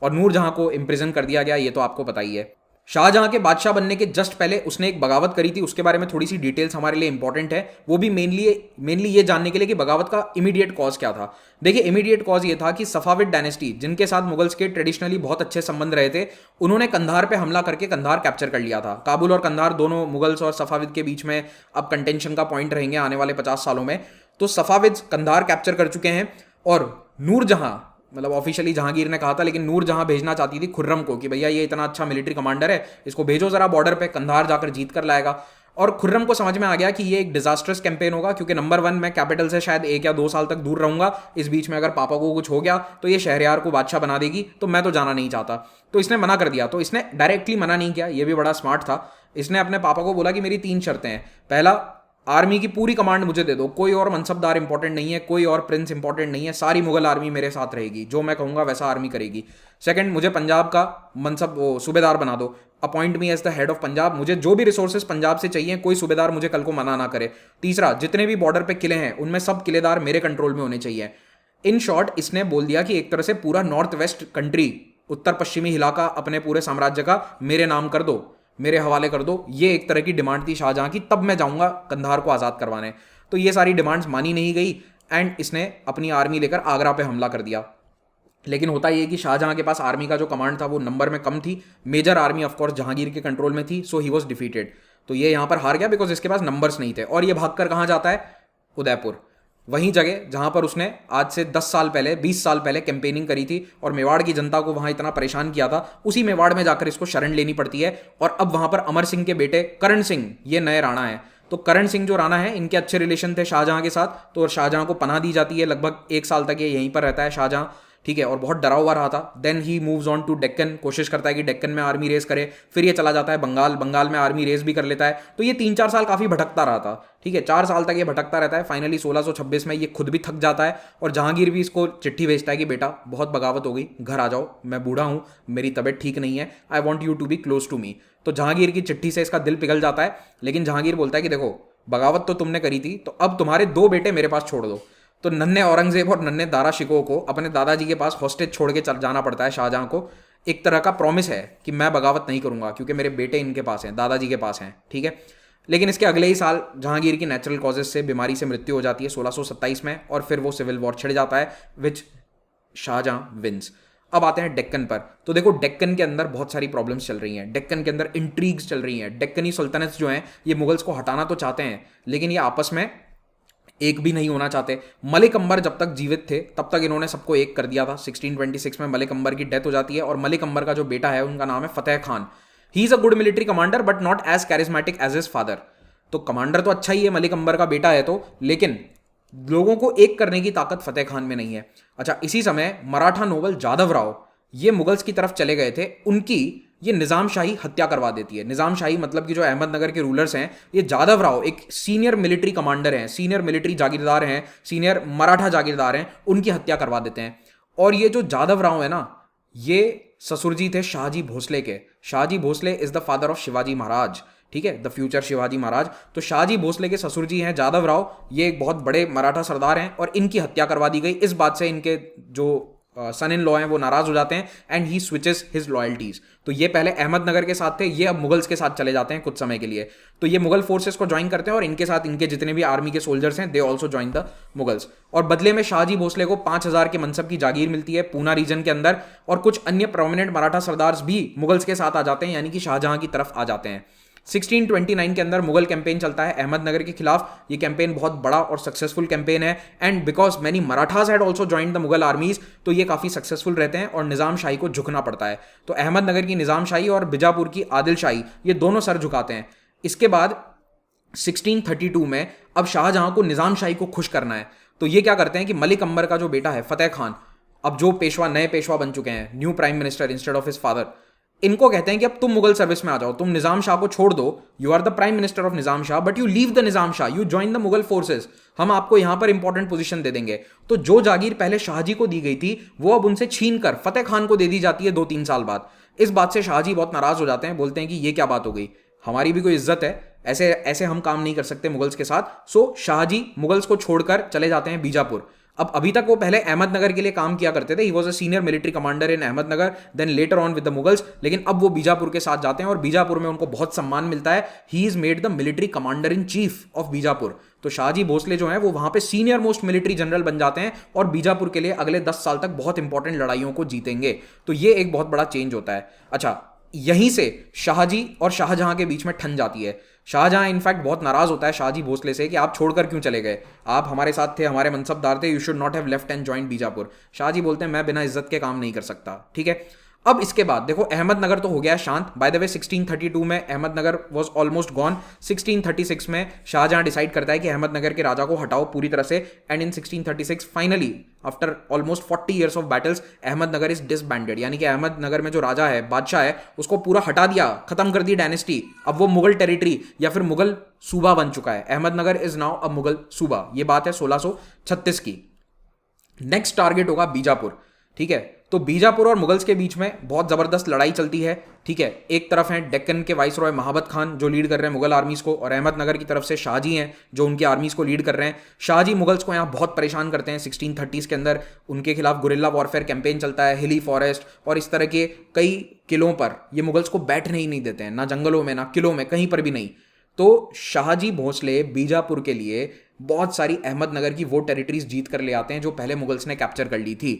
और नूरजहां को इंप्रिजन कर दिया गया, ये तो आपको पता ही है। शाहजहां के बादशाह बनने के जस्ट पहले उसने एक बगावत करी थी, उसके बारे में थोड़ी सी डिटेल्स हमारे लिए इंपॉर्टेंट है। वो भी मेनली ये जानने के लिए कि बगावत का इमीडिएट कॉज क्या था। देखिए, इमीडिएट कॉज ये था कि सफाविद डायनेस्टी, जिनके साथ मुगल्स के ट्रेडिशनली बहुत अच्छे संबंध रहे थे, उन्होंने कंधार पे हमला करके कंधार कैप्चर कर लिया था। काबुल और कंधार दोनों मुगल्स और सफाविद के बीच में अब कंटेंशन का पॉइंट रहेंगे आने वाले 50 सालों में। तो सफाविद कंधार कैप्चर कर चुके हैं, और नूरजहां, मतलब ऑफिशियली जहांगीर ने कहा था, लेकिन नूरजहां भेजना चाहती थी खुर्रम को कि भैया ये इतना अच्छा मिलिट्री कमांडर है, इसको भेजो जरा बॉर्डर पे, कंधार जाकर जीत कर लाएगा। और खुर्रम को समझ में आ गया कि ये एक डिजास्टर्स कैंपेन होगा, क्योंकि नंबर 1 मैं कैपिटल से शायद 1 या 2 साल तक दूर रहूंगा, इस बीच में अगर पापा को कुछ हो गया तो ये शहरयार को बादशाह बना देगी, तो मैं तो जाना नहीं चाहता। तो इसने मना कर दिया। तो इसने डायरेक्टली मना नहीं किया, ये भी बड़ा स्मार्ट था। इसने अपने पापा को बोला कि मेरी 3 शर्तें हैं। पहला, आर्मी की पूरी कमांड मुझे दे दो, कोई और मनसबदार इंपॉर्टेंट नहीं है, कोई और प्रिंस इंपॉर्टेंट नहीं है, सारी मुगल आर्मी मेरे साथ रहेगी, जो मैं कहूंगा वैसा आर्मी करेगी। सेकंड, मुझे पंजाब का मनसब वो सूबेदार बना दो, appoint me as the head of Punjab, मुझे जो भी रिसोर्सेज पंजाब से चाहिए कोई सूबेदार मुझे कल को मना ना करे। तीसरा, जितने भी बॉर्डर पे किले हैं उनमें सब किलेदार मेरे कंट्रोल में होने चाहिए। इन शॉर्ट इसने बोल दिया कि एक तरह से पूरा नॉर्थ वेस्ट कंट्री, उत्तर पश्चिमी इलाका अपने पूरे साम्राज्य का मेरे नाम कर दो, मेरे हवाले कर दो। ये एक तरह की डिमांड थी शाहजहां की, तब मैं जाऊंगा कंधार को आज़ाद करवाने। तो ये सारी डिमांड्स मानी नहीं गई एंड इसने अपनी आर्मी लेकर आगरा पे हमला कर दिया। लेकिन होता ये कि शाहजहां के पास आर्मी का जो कमांड था वो नंबर में कम थी, मेजर आर्मी ऑफकोर्स जहांगीर के कंट्रोल में थी, सो ही वॉज डिफीटेड। तो ये यहाँ पर हार गया बिकॉज इसके पास नंबर्स नहीं थे। और ये भागकर कहाँ जाता है? उदयपुर, वही जगह जहां पर उसने आज से 10 साल पहले 20 साल पहले कैंपेनिंग करी थी और मेवाड़ की जनता को वहां इतना परेशान किया था। उसी मेवाड़ में जाकर इसको शरण लेनी पड़ती है। और अब वहां पर अमर सिंह के बेटे करण सिंह ये नए राणा हैं। तो करण सिंह जो राणा है, इनके अच्छे रिलेशन थे शाहजहां के साथ, तो शाहजहां को पनाह दी जाती है। लगभग 1 साल तक ये यहीं पर रहता है शाहजहां, ठीक है, और बहुत डरा हुआ रहा था। Then he moves on to Deccan, कोशिश करता है कि डेक्कन में आर्मी रेस करे। फिर ये चला जाता है बंगाल, बंगाल में आर्मी रेस भी कर लेता है। तो ये 3-4 साल काफी भटकता रहा था, ठीक है, 4 साल तक ये भटकता रहता है। फाइनली 1626 में ये खुद भी थक जाता है और जहांगीर भी इसको चिट्ठी भेजता है कि बेटा बहुत बगावत हो गई, घर आ जाओ, मैं बूढ़ा हूं, मेरी तबीयत ठीक नहीं है, I want you to be close to me. तो जहांगीर की चिट्ठी से इसका दिल पिघल जाता है। लेकिन जहांगीर बोलता है कि देखो, बगावत तो तुमने करी थी, तो अब तुम्हारे 2 बेटे मेरे पास छोड़ दो। तो नन्हे औरंगजेब और नन्हे दारा शिकोह को अपने दादाजी के पास हॉस्टेज छोड़ के चल जाना पड़ता है शाहजहां को। एक तरह का प्रॉमिस है कि मैं बगावत नहीं करूंगा क्योंकि मेरे बेटे इनके पास हैं, दादाजी के पास हैं, ठीक है। लेकिन इसके अगले ही साल जहांगीर की नेचुरल कॉजेज से बीमारी से मृत्यु हो जाती है 1627 में, और फिर वो सिविल वॉर छिड़ जाता है विच शाहजहां विंस। अब आते हैं डेक्कन पर। तो देखो, डेक्कन के अंदर बहुत सारी प्रॉब्लम्स चल रही हैं, डेक्कन के अंदर इंट्रीग्स चल रही हैं। डेक्कनी सुल्तनत जो हैं ये मुगल्स को हटाना तो चाहते हैं, लेकिन ये आपस में एक भी नहीं होना चाहते। मलिक अंबर जब तक जीवित थे तब तक इन्होंने सबको एक कर दिया था। 1626 में मलिक अंबर की डेथ हो जाती है और मलिक अंबर का जो बेटा है उनका नाम है Fateh Khan. He is a good military commander but not as charismatic as his father. तो कमांडर तो अच्छा ही है, मलिक अंबर का बेटा है तो, लेकिन लोगों को एक करने की ताकत फतेह खान में नहीं है। अच्छा, इसी समय मराठा नोबल जादव राव ये मुगल्स की तरफ चले गए थे, उनकी ये निज़ाम शाही हत्या करवा देती है। निज़ाम शाही मतलब कि जो अहमदनगर के रूलर्स हैं, ये जादव राव एक सीनियर मिलिट्री कमांडर हैं, सीनियर मिलिट्री जागीरदार हैं, सीनियर मराठा जागीरदार हैं, उनकी हत्या करवा देते हैं। और ये जो जादव राव है ना, ये ससुर जी थे शाहजी भोसले के। Shahji Bhosle is the father of Shivaji Maharaj, ठीक है, द फ्यूचर शिवाजी महाराज। तो शाहजी भोसले के ससुर जी हैं जादव राव, ये एक बहुत बड़े मराठा सरदार हैं और इनकी हत्या करवा दी गई। इस बात से इनके जो सन इन लॉ हैं वो नाराज हो जाते हैं and he switches his loyalties. तो ये पहले अहमदनगर के साथ थे, ये अब मुगल्स के साथ चले जाते हैं कुछ समय के लिए। तो ये मुगल फोर्सेस को ज्वाइन करते हैं और इनके साथ इनके जितने भी आर्मी के सोल्जर्स हैं they also join the Mughals. और बदले में शाहजी भोसले को 5000 के मनसब की जागीर मिलती है पूना रीजन के अंदर, और कुछ अन्य प्रोमिनेंट मराठा सरदार्स भी मुगल्स के साथ आ जाते हैं, यानी कि शाहजहां की तरफ आ जाते हैं। 1629 के अंदर मुगल कैंपेन चलता है अहमदनगर के खिलाफ। ये कैंपेन बहुत बड़ा और सक्सेसफुल कैंपेन है and because many Marathas had also joined the Mughal आर्मीज, तो ये काफ़ी सक्सेसफुल रहते हैं और निज़ाम शाही को झुकना पड़ता है। तो अहमदनगर की निज़ाम शाही और बीजापुर की आदिल शाही ये दोनों सर झुकाते हैं। इसके बाद 1632 में अब शाहजहां को निज़ाम शाही को खुश करना है, तो ये क्या करते हैं कि मलिक अंबर का जो बेटा है फतेह खान, अब जो पेशवा नए पेशवा बन चुके हैं, new prime minister instead of his father, इनको कहते हैं कि अब तुम मुगल सर्विस में आ जाओ, तुम निजाम शाह को छोड़ दो, you are the prime minister of Nizam Shah but you leave the Nizam Shah, you join the Mughal forces, हम आपको यहां पर इंपॉर्टेंट पोजीशन दे देंगे। तो जो जागीर पहले शाहजी को दी गई थी वो अब उनसे छीन कर फतेह खान को दे दी जाती है 2-3 साल बाद। इस बात से शाहजी बहुत नाराज हो जाते हैं, बोलते हैं कि ये क्या बात हो गई, हमारी भी कोई इज्जत है, ऐसे ऐसे हम काम नहीं कर सकते मुगल्स के साथ। सो शाहजी मुगल्स को छोड़कर चले जाते हैं बीजापुर। अब अभी तक वो पहले अहमदनगर के लिए काम किया करते थे, he was a senior military commander in Ahmednagar, then later on with the Mughals, लेकिन अब वो बीजापुर के साथ जाते हैं और बीजापुर में उनको बहुत सम्मान मिलता है। He is made the military commander in chief of Bijapur. तो शाहजी भोसले जो हैं वो वहां पे सीनियर मोस्ट मिलिट्री जनरल बन जाते हैं और बीजापुर के लिए अगले 10 साल तक बहुत इंपॉर्टेंट लड़ाइयों को जीतेंगे। तो ये एक बहुत बड़ा चेंज होता है। अच्छा, यहीं से शाहजी और शाहजहां के बीच में ठन जाती है। शाहजहां इनफैक्ट बहुत नाराज होता है शाहजी भोसले से कि आप छोड़कर क्यों चले गए, आप हमारे साथ थे, हमारे मनसबदार थे, you should not have left and join Bijapur. Shahji बोलते हैं मैं बिना इज्जत के काम नहीं कर सकता, ठीक है। अब इसके बाद देखो अहमदनगर तो हो गया शांत। बाय द वे 1632 में अहमदनगर वाज ऑलमोस्ट गॉन। 1636 में शाहजहां डिसाइड करता है कि अहमदनगर के राजा को हटाओ पूरी तरह से, and in 1636 finally after almost 40 years of battles Ahmednagar is disbanded, यानी कि अहमदनगर में जो राजा है, बादशाह है, उसको पूरा हटा दिया, खत्म कर दी डायनेस्टी। अब वो मुगल टेरिटरी या फिर मुगल सूबा बन चुका है। अहमदनगर इज नाउ अ मुगल सूबा। ये बात है 1636 की। नेक्स्ट टारगेट होगा बीजापुर। ठीक है, तो बीजापुर और मुगल्स के बीच में बहुत जबरदस्त लड़ाई चलती है। ठीक है, एक तरफ है डेक्कन के वाइसरॉय महाबत खान जो लीड कर रहे हैं मुगल आर्मीज को, और अहमदनगर की तरफ से शाहजी हैं जो उनकी आर्मीज को लीड कर रहे हैं। शाहजी मुगल्स को यहाँ बहुत परेशान करते हैं। 1630s के अंदर उनके खिलाफ गुरिल्ला वॉरफेयर कैंपेन चलता है, हिली फॉरेस्ट और इस तरह के कई किलों पर ये मुगल्स को बैठने ही नहीं देते हैं, ना जंगलों में ना किलों में, कहीं पर भी नहीं। तो शाहजी भोसले बीजापुर के लिए बहुत सारी अहमदनगर की वो टेरिटरीज जीत कर ले आते हैं जो पहले मुगल्स ने कैप्चर कर ली थी।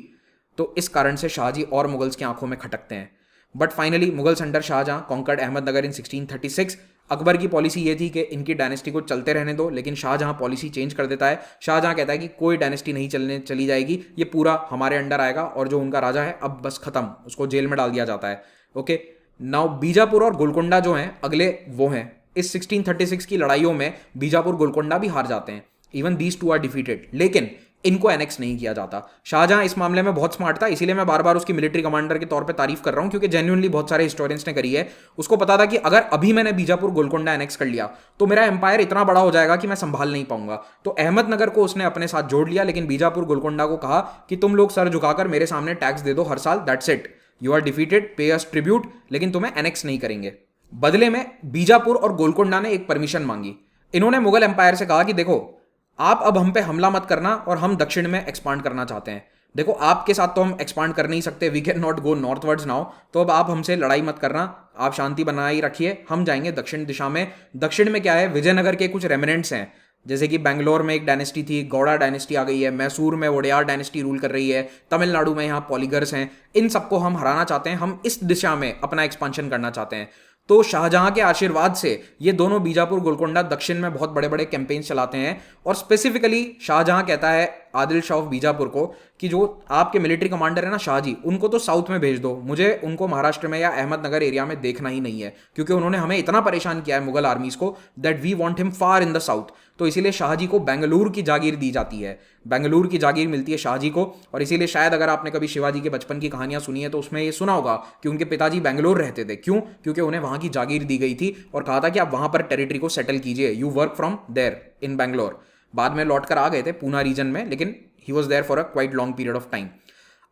तो इस कारण से शाहजी और मुगल्स की आंखों में खटकते हैं। But finally Mughals under Shahjahan conquered Ahmednagar in 1636। Akbar की पॉलिसी ये थी कि इनकी डायनेस्टी को चलते रहने दो, लेकिन शाहजहां पॉलिसी चेंज कर देता है। शाहजहां कहता है कि कोई डायनेस्टी नहीं चली जाएगी, ये पूरा हमारे अंडर आएगा, और जो उनका राजा है अब बस खत्म, उसको जेल में डाल दिया जाता है। ओके, नाउ बीजापुर और गोलकोंडा जो हैं अगले वो हैं। इस 1636 की लड़ाइयों में बीजापुर गोलकोंडा भी हार जाते हैं। Even these two are defeated, लेकिन इनको एनेक्स नहीं किया जाता। शाहजहां इस मामले में बहुत स्मार्ट था, इसीलिए मैं बार बार उसकी मिलिट्री कमांडर के तौर पे तारीफ कर रहा हूं, क्योंकि जेन्युइनली बहुत सारे हिस्टोरियंस ने करी है। उसको पता था कि अगर अभी मैंने बीजापुर गोलकोंडा एनेक्स कर लिया तो मेरा एम्पायर इतना बड़ा हो जाएगा कि मैं संभाल नहीं पाऊंगा। तो अहमदनगर को उसने अपने साथ जोड़ लिया, लेकिन बीजापुर गोलकोंडा को कहा कि तुम लोग सर झुकाकर मेरे सामने टैक्स दे दो हर साल, that's it, you are defeated, pay us tribute, लेकिन तुम्हें एनेक्स नहीं करेंगे। बदले में बीजापुर और गोलकोंडा ने एक परमिशन मांगी। इन्होंने मुगल एम्पायर से कहा कि देखो, आप अब हम पे हमला मत करना और हम दक्षिण में एक्सपांड करना चाहते हैं। देखो, आपके साथ तो हम एक्सपांड कर नहीं सकते, we can not go northwards now, तो अब आप हमसे लड़ाई मत करना, आप शांति बनाए रखिए, हम जाएंगे दक्षिण दिशा में। दक्षिण में क्या है, विजयनगर के कुछ रेमिनेंट्स हैं, जैसे कि बेंगलोर में एक डायनेस्टी थी, गौड़ा डायनेस्टी आ गई है, मैसूर में वोडेयार डायनेस्टी रूल कर रही है, तमिलनाडु में यहाँ पॉलीगर्स हैं, इन सबको हम हराना चाहते हैं, हम इस दिशा में अपना एक्सपांशन करना चाहते हैं। तो शाहजहां के आशीर्वाद से ये दोनों बीजापुर गोलकोंडा दक्षिण में बहुत बड़े बड़े कैंपेन्स चलाते हैं। और स्पेसिफिकली शाहजहां कहता है आदिल शाह ऑफ बीजापुर को कि जो आपके मिलिट्री कमांडर है ना शाहजी, उनको तो साउथ में भेज दो, मुझे उनको महाराष्ट्र में या अहमदनगर एरिया में देखना ही नहीं है, क्योंकि उन्होंने हमें इतना परेशान किया है मुगल आर्मीज को, that we want him far in the south. तो इसीलिए शाहजी को बेंगलुरु की जागीर दी जाती है, बेंगलुरु की जागीर मिलती है शाहजी को। और इसीलिए शायद अगर आपने कभी शिवाजी के बचपन की कहानियां सुनी है तो उसमें ये सुना होगा कि उनके पिताजी बेंगलुरु रहते थे। क्यों? क्योंकि उन्हें वहां की जागीर दी गई थी और कहा था कि आप वहां पर टेरिटरी को सेटल कीजिए, you work from there in Bangalore. बाद में लौट कर आ गए थे पूना रीजन में, लेकिन he was there for a quite long period of time.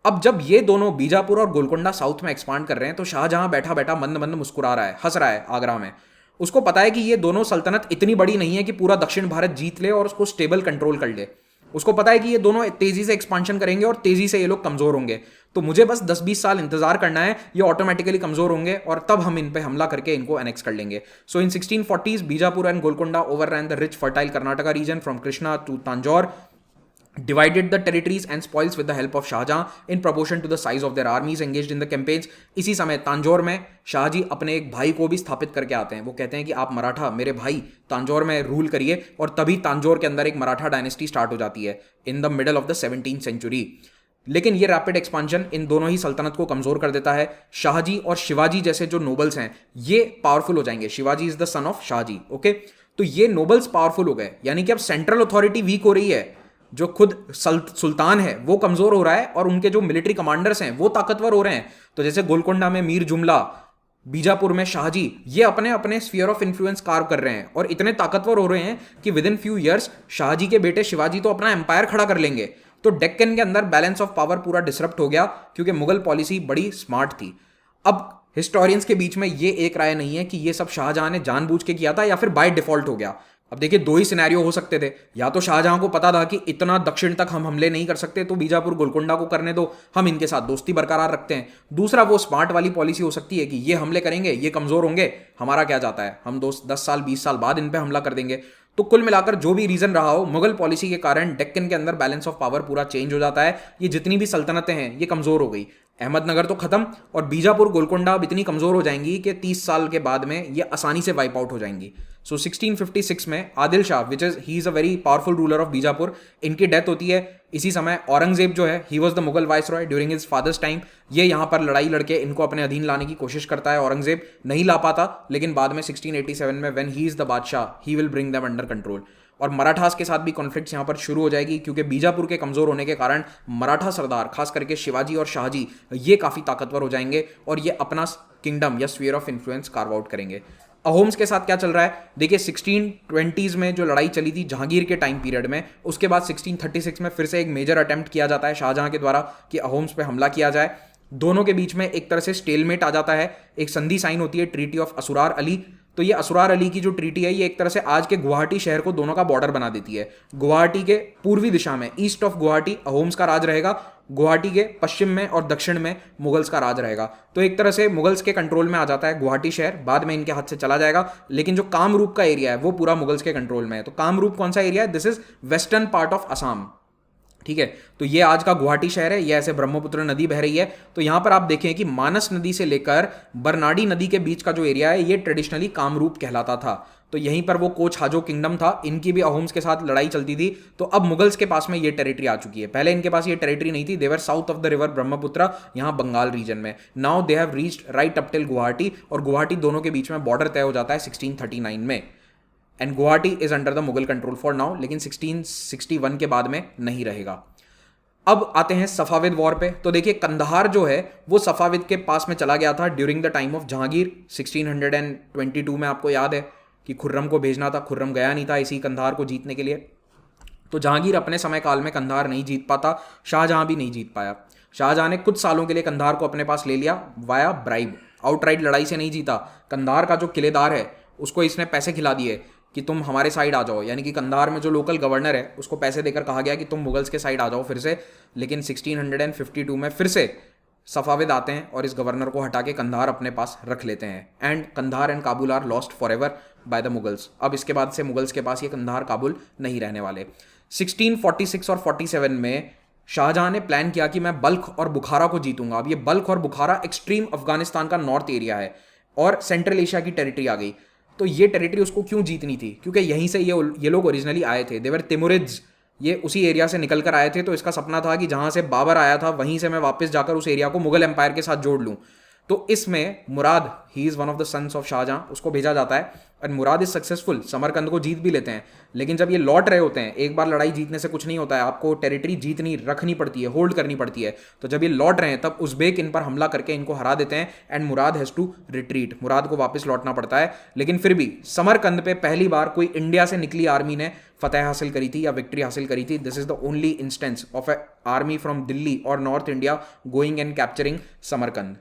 अब जब ये दोनों बीजापुर और गोलकोंडा साउथ में एक्सपांड कर रहे हैं तो शाहजहां बैठा बैठा मंद मंद मुस्कुरा रहा है, हंस रहा है आगरा में। उसको पता है कि ये दोनों सल्तनत इतनी बड़ी नहीं है कि पूरा दक्षिण भारत जीत ले और उसको स्टेबल कंट्रोल कर ले। उसको पता है कि ये दोनों तेजी से एक्सपांशन करेंगे और तेजी से ये लोग कमजोर होंगे, तो मुझे बस 10-20 साल इंतजार करना है, ये ऑटोमेटिकली कमजोर होंगे और तब हम इन पे हमला करके इनको एनेक्स कर लेंगे। So in 1640s Bijapur and Golconda overran the rich fertile Karnataka region from Krishna to Tanjore, divided the territories and spoils with the help of Shahjahan in proportion to the size of their armies engaged in the campaigns। इसी समय तांजौर में शाहजी अपने एक भाई को भी स्थापित करके आते हैं। वो कहते हैं कि आप मराठा, मेरे भाई तांजौर में रूल करिए, और तभी तांजौर के अंदर एक मराठा डायनेस्टी स्टार्ट हो जाती है in the middle of the 17th century. लेकिन ये रैपिड एक्सपांशन इन दोनों ही सल्तनत को कमजोर कर देता है। शाहजी और शिवाजी जैसे जो नोबल्स हैं ये पावरफुल हो जाएंगे। Shivaji is the son of Shahji. Okay, तो ये नोबल्स पावरफुल हो गए, यानी कि अब सेंट्रल अथॉरिटी वीक हो रही है, जो खुद सुल्तान है वो कमजोर हो रहा है और उनके जो मिलिट्री कमांडर्स हैं वो ताकतवर हो रहे हैं। तो जैसे गोलकोंडा में मीर जुमला, बीजापुर में शाहजी, ये अपने अपने स्फीयर ऑफ इन्फ्लुएंस कार्व कर रहे हैं और इतने ताकतवर हो रहे हैं कि within few years Shahji के बेटे शिवाजी तो अपना एम्पायर खड़ा कर लेंगे। तो डेक्कन के अंदर बैलेंस ऑफ पावर पूरा डिसरप्ट हो गया, क्योंकि मुगल पॉलिसी बड़ी स्मार्ट थी। अब हिस्टोरियंस के बीच में ये एक राय नहीं है कि ये सब शाहजहां ने जानबूझ के किया था या फिर बाय डिफॉल्ट हो गया। अब देखिए, दो ही सिनेरियो हो सकते थे, या तो शाहजहां को पता था कि इतना दक्षिण तक हम हमले नहीं कर सकते तो बीजापुर गोलकोंडा को करने दो, हम इनके साथ दोस्ती बरकरार रखते हैं। दूसरा, वो स्मार्ट वाली पॉलिसी हो सकती है कि ये हमले करेंगे, ये कमजोर होंगे, हमारा क्या जाता है, हम 10 साल 20 साल बाद इन पे हमला कर देंगे। तो कुल मिलाकर जो भी रीजन रहा हो, मुगल पॉलिसी के कारण डेक्कन के अंदर बैलेंस ऑफ पावर पूरा चेंज हो जाता है। ये जितनी भी सल्तनतें हैं ये कमजोर हो गई, अहमदनगर तो खत्म, और बीजापुर गोलकोंडा अब इतनी कमजोर हो जाएंगी कि 30 साल के बाद में ये आसानी से वाइप आउट हो जाएंगी। सो 1656 में Adil Shah, which is he is a very powerful ruler of Bijapur, इनकी डेथ होती है। इसी समय औरंगजेब जो है, he was the Mughal viceroy during his father's time, ये यहाँ पर लड़ाई लड़के इनको अपने अधीन लाने की कोशिश करता है। औरंगजेब नहीं ला पाता, लेकिन बाद में 1687 में व्हेन ही इज द बादशाह, he will bring them under control. और मराठास के साथ भी कॉन्फ्लिक्ट्स यहाँ पर शुरू हो जाएगी, क्योंकि बीजापुर के कमजोर होने के कारण मराठा सरदार, खास करके शिवाजी और शाहजी, ये काफ़ी ताकतवर हो जाएंगे और ये अपना किंगडम या sphere of influence carve out करेंगे। अहोम्स के साथ क्या चल रहा है, देखिए 1620s में जो लड़ाई चली थी जहांगीर के टाइम पीरियड में, उसके बाद 1636 में फिर से एक मेजर अटेम्प्ट किया जाता है शाहजहां के द्वारा कि अहोम्स पे हमला किया जाए। दोनों के बीच में एक तरह से स्टेलमेट आ जाता है, एक संधि साइन होती है, ट्रीटी ऑफ असुरार अली। तो ये असुरार अली की जो ट्रीटी है ये एक तरह से आज के गुवाहाटी शहर को दोनों का बॉर्डर बना देती है। गुवाहाटी के पूर्वी दिशा में ईस्ट ऑफ गुवाहाटी अहोम्स का राज रहेगा, गुवाहाटी के पश्चिम में और दक्षिण में मुगल्स का राज रहेगा। तो एक तरह से मुगल्स के कंट्रोल में आ जाता है गुवाहाटी शहर, बाद में इनके हाथ से चला जाएगा, लेकिन जो कामरूप का एरिया है वो पूरा मुगल्स के कंट्रोल में है। तो कामरूप कौन सा एरिया है, this is western part of Assam, ठीक है। तो ये आज का गुवाहाटी शहर है, ये ऐसे ब्रह्मपुत्र नदी बह रही है। तो यहां पर आप देखें कि मानस नदी से लेकर बरनाडी नदी के बीच का जो एरिया है ये ट्रेडिशनली कामरूप कहलाता था। तो यहीं पर वो कोच हाजो किंगडम था, इनकी भी अहोम्स के साथ लड़ाई चलती थी। तो अब मुगल्स के पास में ये टेरिटरी आ चुकी है, पहले इनके पास ये टेरिटरी नहीं थी, they were south of the river Brahmaputra, यहाँ बंगाल रीजन में। Now they have reached right up till Guwahati, और गुवाहाटी दोनों के बीच में बॉर्डर तय हो जाता है 1639 में। And Guwahati is under the Mughal control for now, लेकिन 1661 के बाद में नहीं रहेगा। अब आते हैं सफाविद वॉर पे। तो देखिए कंधार जो है वो सफाविद के पास में चला गया था during the time of Jahangir 1622 में। आपको याद है कि खुर्रम को भेजना था, खुर्रम गया नहीं था इसी कंधार को जीतने के लिए। तो जहांगीर अपने समय काल में कंधार नहीं जीत पाता, शाहजहां भी नहीं जीत पाया। शाहजहां ने कुछ सालों के लिए कंधार को अपने पास ले लिया वाया ब्राइब, आउटराइट लड़ाई से नहीं जीता। कंधार का जो किलेदार है उसको इसने पैसे खिला दिए कि तुम हमारे साइड आ जाओ, यानी कि कंधार में जो लोकल गवर्नर है उसको पैसे देकर कहा गया कि तुम मुगल्स के साइड आ जाओ फिर से। लेकिन 1652 में फिर से सफाविद आते हैं और इस गवर्नर को हटा के कंधार अपने पास रख लेते हैं। And Kandahar and Kabul are lost forever by the Mughals. अब इसके बाद से मुगल्स के पास ये कंधार काबुल नहीं रहने वाले। 1646 और 47 में शाहजहां ने प्लान किया कि मैं बल्ख और बुखारा को जीतूंगा। अब ये बल्ख और बुखारा एक्सट्रीम अफगानिस्तान का नॉर्थ एरिया है और सेंट्रल एशिया की टेरिटरी आ गई। तो ये टेरिटरी उसको क्यों जीतनी थी, क्योंकि यहीं से ये लोग ओरिजिनली आए थे, देवर तिमुरिद्स, ये उसी एरिया से निकल कर आए थे। तो इसका सपना था कि जहां से बाबर आया था वहीं से मैं वापस जाकर उस एरिया को मुगल एम्पायर के साथ जोड़ लूं। तो इसमें Murad, he is one of the sons of Shahjahan, उसको भेजा जाता है और मुराद इज सक्सेसफुल, समरकंद को जीत भी लेते हैं। लेकिन जब ये लौट रहे होते हैं, एक बार लड़ाई जीतने से कुछ नहीं होता है, आपको टेरिटरी जीतनी रखनी पड़ती है, होल्ड करनी पड़ती है। तो जब ये लौट रहे हैं तब उज़्बेक इन पर हमला करके इनको हरा देते हैं and Murad has to retreat, Murad को वापस लौटना पड़ता है। लेकिन फिर भी समरकंद पे पहली बार कोई इंडिया से निकली आर्मी ने फतेह हासिल करी थी या विक्ट्री हासिल करी थी। This is the only instance of a army from Delhi और north India going and capturing Samarkand.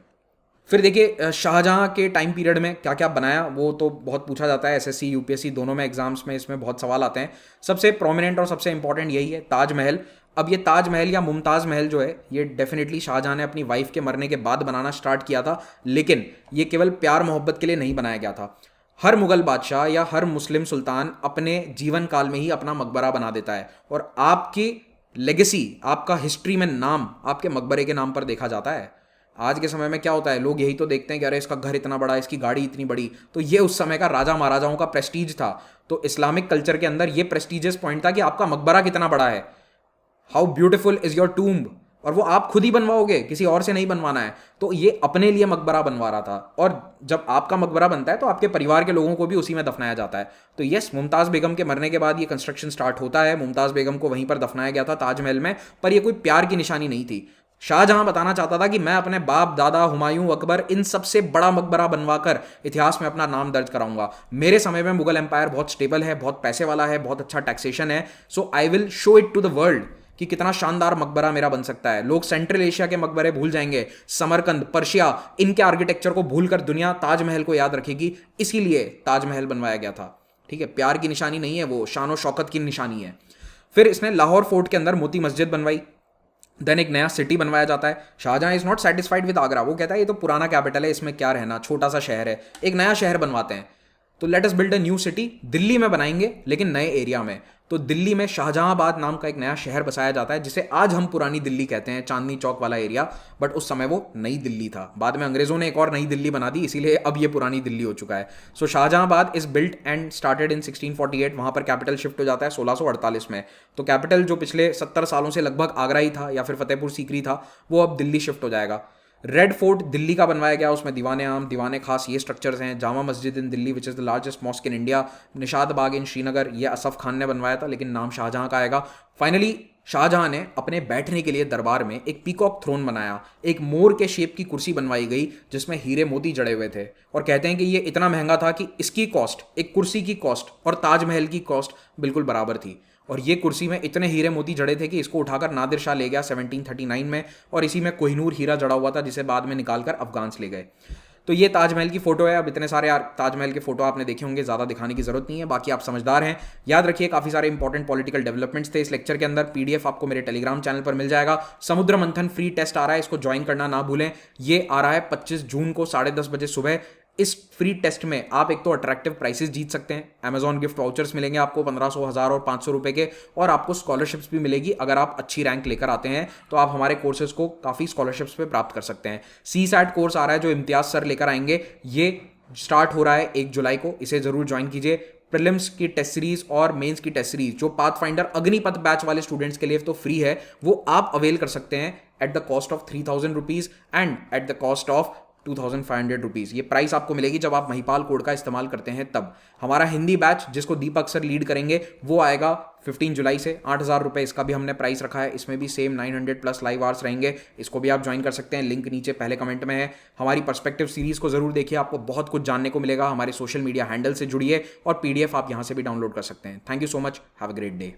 फिर देखिए शाहजहां के टाइम पीरियड में क्या क्या बनाया वो तो बहुत पूछा जाता है, एसएससी यूपीएससी दोनों में एग्जाम्स में इसमें बहुत सवाल आते हैं। सबसे प्रोमिनेंट और सबसे इंपॉर्टेंट यही है ताजमहल। अब ये ताजमहल या मुमताज़ महल जो है ये डेफिनेटली शाहजहां ने अपनी वाइफ के मरने के बाद बनाना स्टार्ट किया था, लेकिन ये केवल प्यार मोहब्बत के लिए नहीं बनाया गया था। हर मुगल बादशाह या हर मुस्लिम सुल्तान अपने जीवन काल में ही अपना मकबरा बना देता है और आपकी लेगेसी, आपका हिस्ट्री में नाम आपके मकबरे के नाम पर देखा जाता है। आज के समय में क्या होता है, लोग यही तो देखते हैं कि अरे इसका घर इतना बड़ा, इसकी गाड़ी इतनी बड़ी। तो ये उस समय का राजा महाराजाओं का प्रेस्टीज था। तो इस्लामिक कल्चर के अंदर ये प्रेस्टीजियस पॉइंट था कि आपका मकबरा कितना बड़ा है, how beautiful is your tomb, और वो आप खुद ही बनवाओगे, किसी और से नहीं बनवाना है। तो ये अपने लिए मकबरा बनवा रहा था, और जब आपका मकबरा बनता है तो आपके परिवार के लोगों को भी उसी में दफनाया जाता है। तो यस, मुमताज़ बेगम के मरने के बाद ये कंस्ट्रक्शन स्टार्ट होता है, मुमताज़ बेगम को वहीं पर दफनाया गया था ताजमहल में, पर यह कोई प्यार की निशानी नहीं थी। शाहजहां बताना चाहता था कि मैं अपने बाप दादा हुमायूं अकबर इन सबसे बड़ा मकबरा बनवाकर इतिहास में अपना नाम दर्ज कराऊंगा। मेरे समय में मुगल एम्पायर बहुत स्टेबल है, बहुत पैसे वाला है, बहुत अच्छा टैक्सेशन है, so I will show it to the world कि कितना शानदार मकबरा मेरा बन सकता है। लोग सेंट्रल एशिया के मकबरे भूल जाएंगे, समरकंद, पर्शिया, इनके आर्किटेक्चर को भूलकर दुनिया ताजमहल को याद रखेगी। इसीलिए ताजमहल बनवाया गया था। ठीक है, प्यार की निशानी नहीं है, वो शान और शौकत की निशानी है। फिर इसने लाहौर फोर्ट के अंदर मोती मस्जिद बनवाई, देन एक नया सिटी बनवाया जाता है। Shahjahan is not satisfied with Agra, वो कहता है ये तो पुराना कैपिटल है, इसमें क्या रहना, छोटा सा शहर है, एक नया शहर बनवाते हैं। तो let us build a new city, Delhi में बनाएंगे लेकिन नए एरिया में। तो दिल्ली में शाहजहांबाद नाम का एक नया शहर बसाया जाता है, जिसे आज हम पुरानी दिल्ली कहते हैं, चांदनी चौक वाला एरिया, बट उस समय वो नई दिल्ली था। बाद में अंग्रेजों ने एक और नई दिल्ली बना दी, इसीलिए अब ये पुरानी दिल्ली हो चुका है। So Shahjahanabad is built and started in 1648। वहां पर कैपिटल शिफ्ट हो जाता है 1648 में। तो कैपिटल जो पिछले 70 सालों से लगभग आगरा ही था या फिर फतेहपुर सीकरी था, वो अब दिल्ली शिफ्ट हो जाएगा। रेड फोर्ट दिल्ली का बनवाया गया, उसमें दीवाने आम, दीवाने खास, ये स्ट्रक्चर्स हैं। Jama Masjid in Delhi which is the largest mosque in India. Nishat Bagh in Srinagar, ये असफ खान ने बनवाया था, लेकिन नाम शाहजहां का आएगा। फाइनली शाहजहां ने अपने बैठने के लिए दरबार में एक पीकॉक थ्रोन बनाया, एक मोर के शेप की कुर्सी बनवाई गई जिसमें हीरे मोती जड़े हुए थे, और कहते हैं कि ये इतना महंगा था कि इसकी कॉस्ट, एक कुर्सी की कॉस्ट और ताजमहल की कॉस्ट बिल्कुल बराबर थी। और ये कुर्सी में इतने हीरे मोती जड़े थे कि इसको उठाकर नादिर शाह ले गया 1739 में, और इसी में कोहिनूर हीरा जड़ा हुआ था जिसे बाद में निकालकर अफगान ले गए। तो ये ताजमहल की फोटो है। अब इतने सारे ताजमहल के फोटो आपने देखे होंगे, ज़्यादा दिखाने की जरूरत नहीं है, बाकी आप समझदार हैं। याद रखिए काफ़ी सारे इंपॉर्टेंट पॉलिटिकल डेवलपमेंट्स थे इस लेक्चर के अंदर। पीडीएफ आपको मेरे टेलीग्राम चैनल पर मिल जाएगा। समुद्र मंथन फ्री टेस्ट आ रहा है, इसको ज्वाइन करना ना भूलें। ये आ रहा है 25 जून को 10:30 बजे सुबह। इस फ्री टेस्ट में आप एक तो अट्रैक्टिव प्राइसेस जीत सकते हैं, अमेजॉन गिफ्ट वाउचर्स मिलेंगे आपको 1500, 1000 और 500 रुपए के, और आपको स्कॉलरशिप्स भी मिलेगी। अगर आप अच्छी रैंक लेकर आते हैं तो आप हमारे कोर्सेज को काफ़ी स्कॉलरशिप्स पे प्राप्त कर सकते हैं। CSAT कोर्स आ रहा है जो इम्तियाज सर लेकर आएंगे, ये स्टार्ट हो रहा है 1 जुलाई को, इसे जरूर ज्वाइन कीजिए। प्रीलिम्स की टेस्ट सीरीज और मेंस की टेस्ट सीरीज जो पाथफाइंडर अग्निपथ बैच वाले स्टूडेंट्स के लिए तो फ्री है, वो आप अवेल कर सकते हैं at the cost of 3000 rupees and at the cost of 2500 rupees. ये प्राइस आपको मिलेगी जब आप महिपाल कोड का इस्तेमाल करते हैं तब। हमारा हिंदी बैच जिसको दीपक सर लीड करेंगे वो आएगा 15 जुलाई से, 8000 रुपये इसका भी हमने प्राइस रखा है। इसमें भी सेम 900 प्लस लाइव आवर्स रहेंगे, इसको भी आप ज्वाइन कर सकते हैं, लिंक नीचे पहले कमेंट में है। हमारी पर्सपेक्टिव सीरीज को जरूर देखिए, आपको बहुत कुछ जानने को मिलेगा। हमारे सोशल मीडिया हैंडल से जुड़िए और PDF आप यहाँ से भी डाउनलोड कर सकते हैं। Thank you so much, have a great day.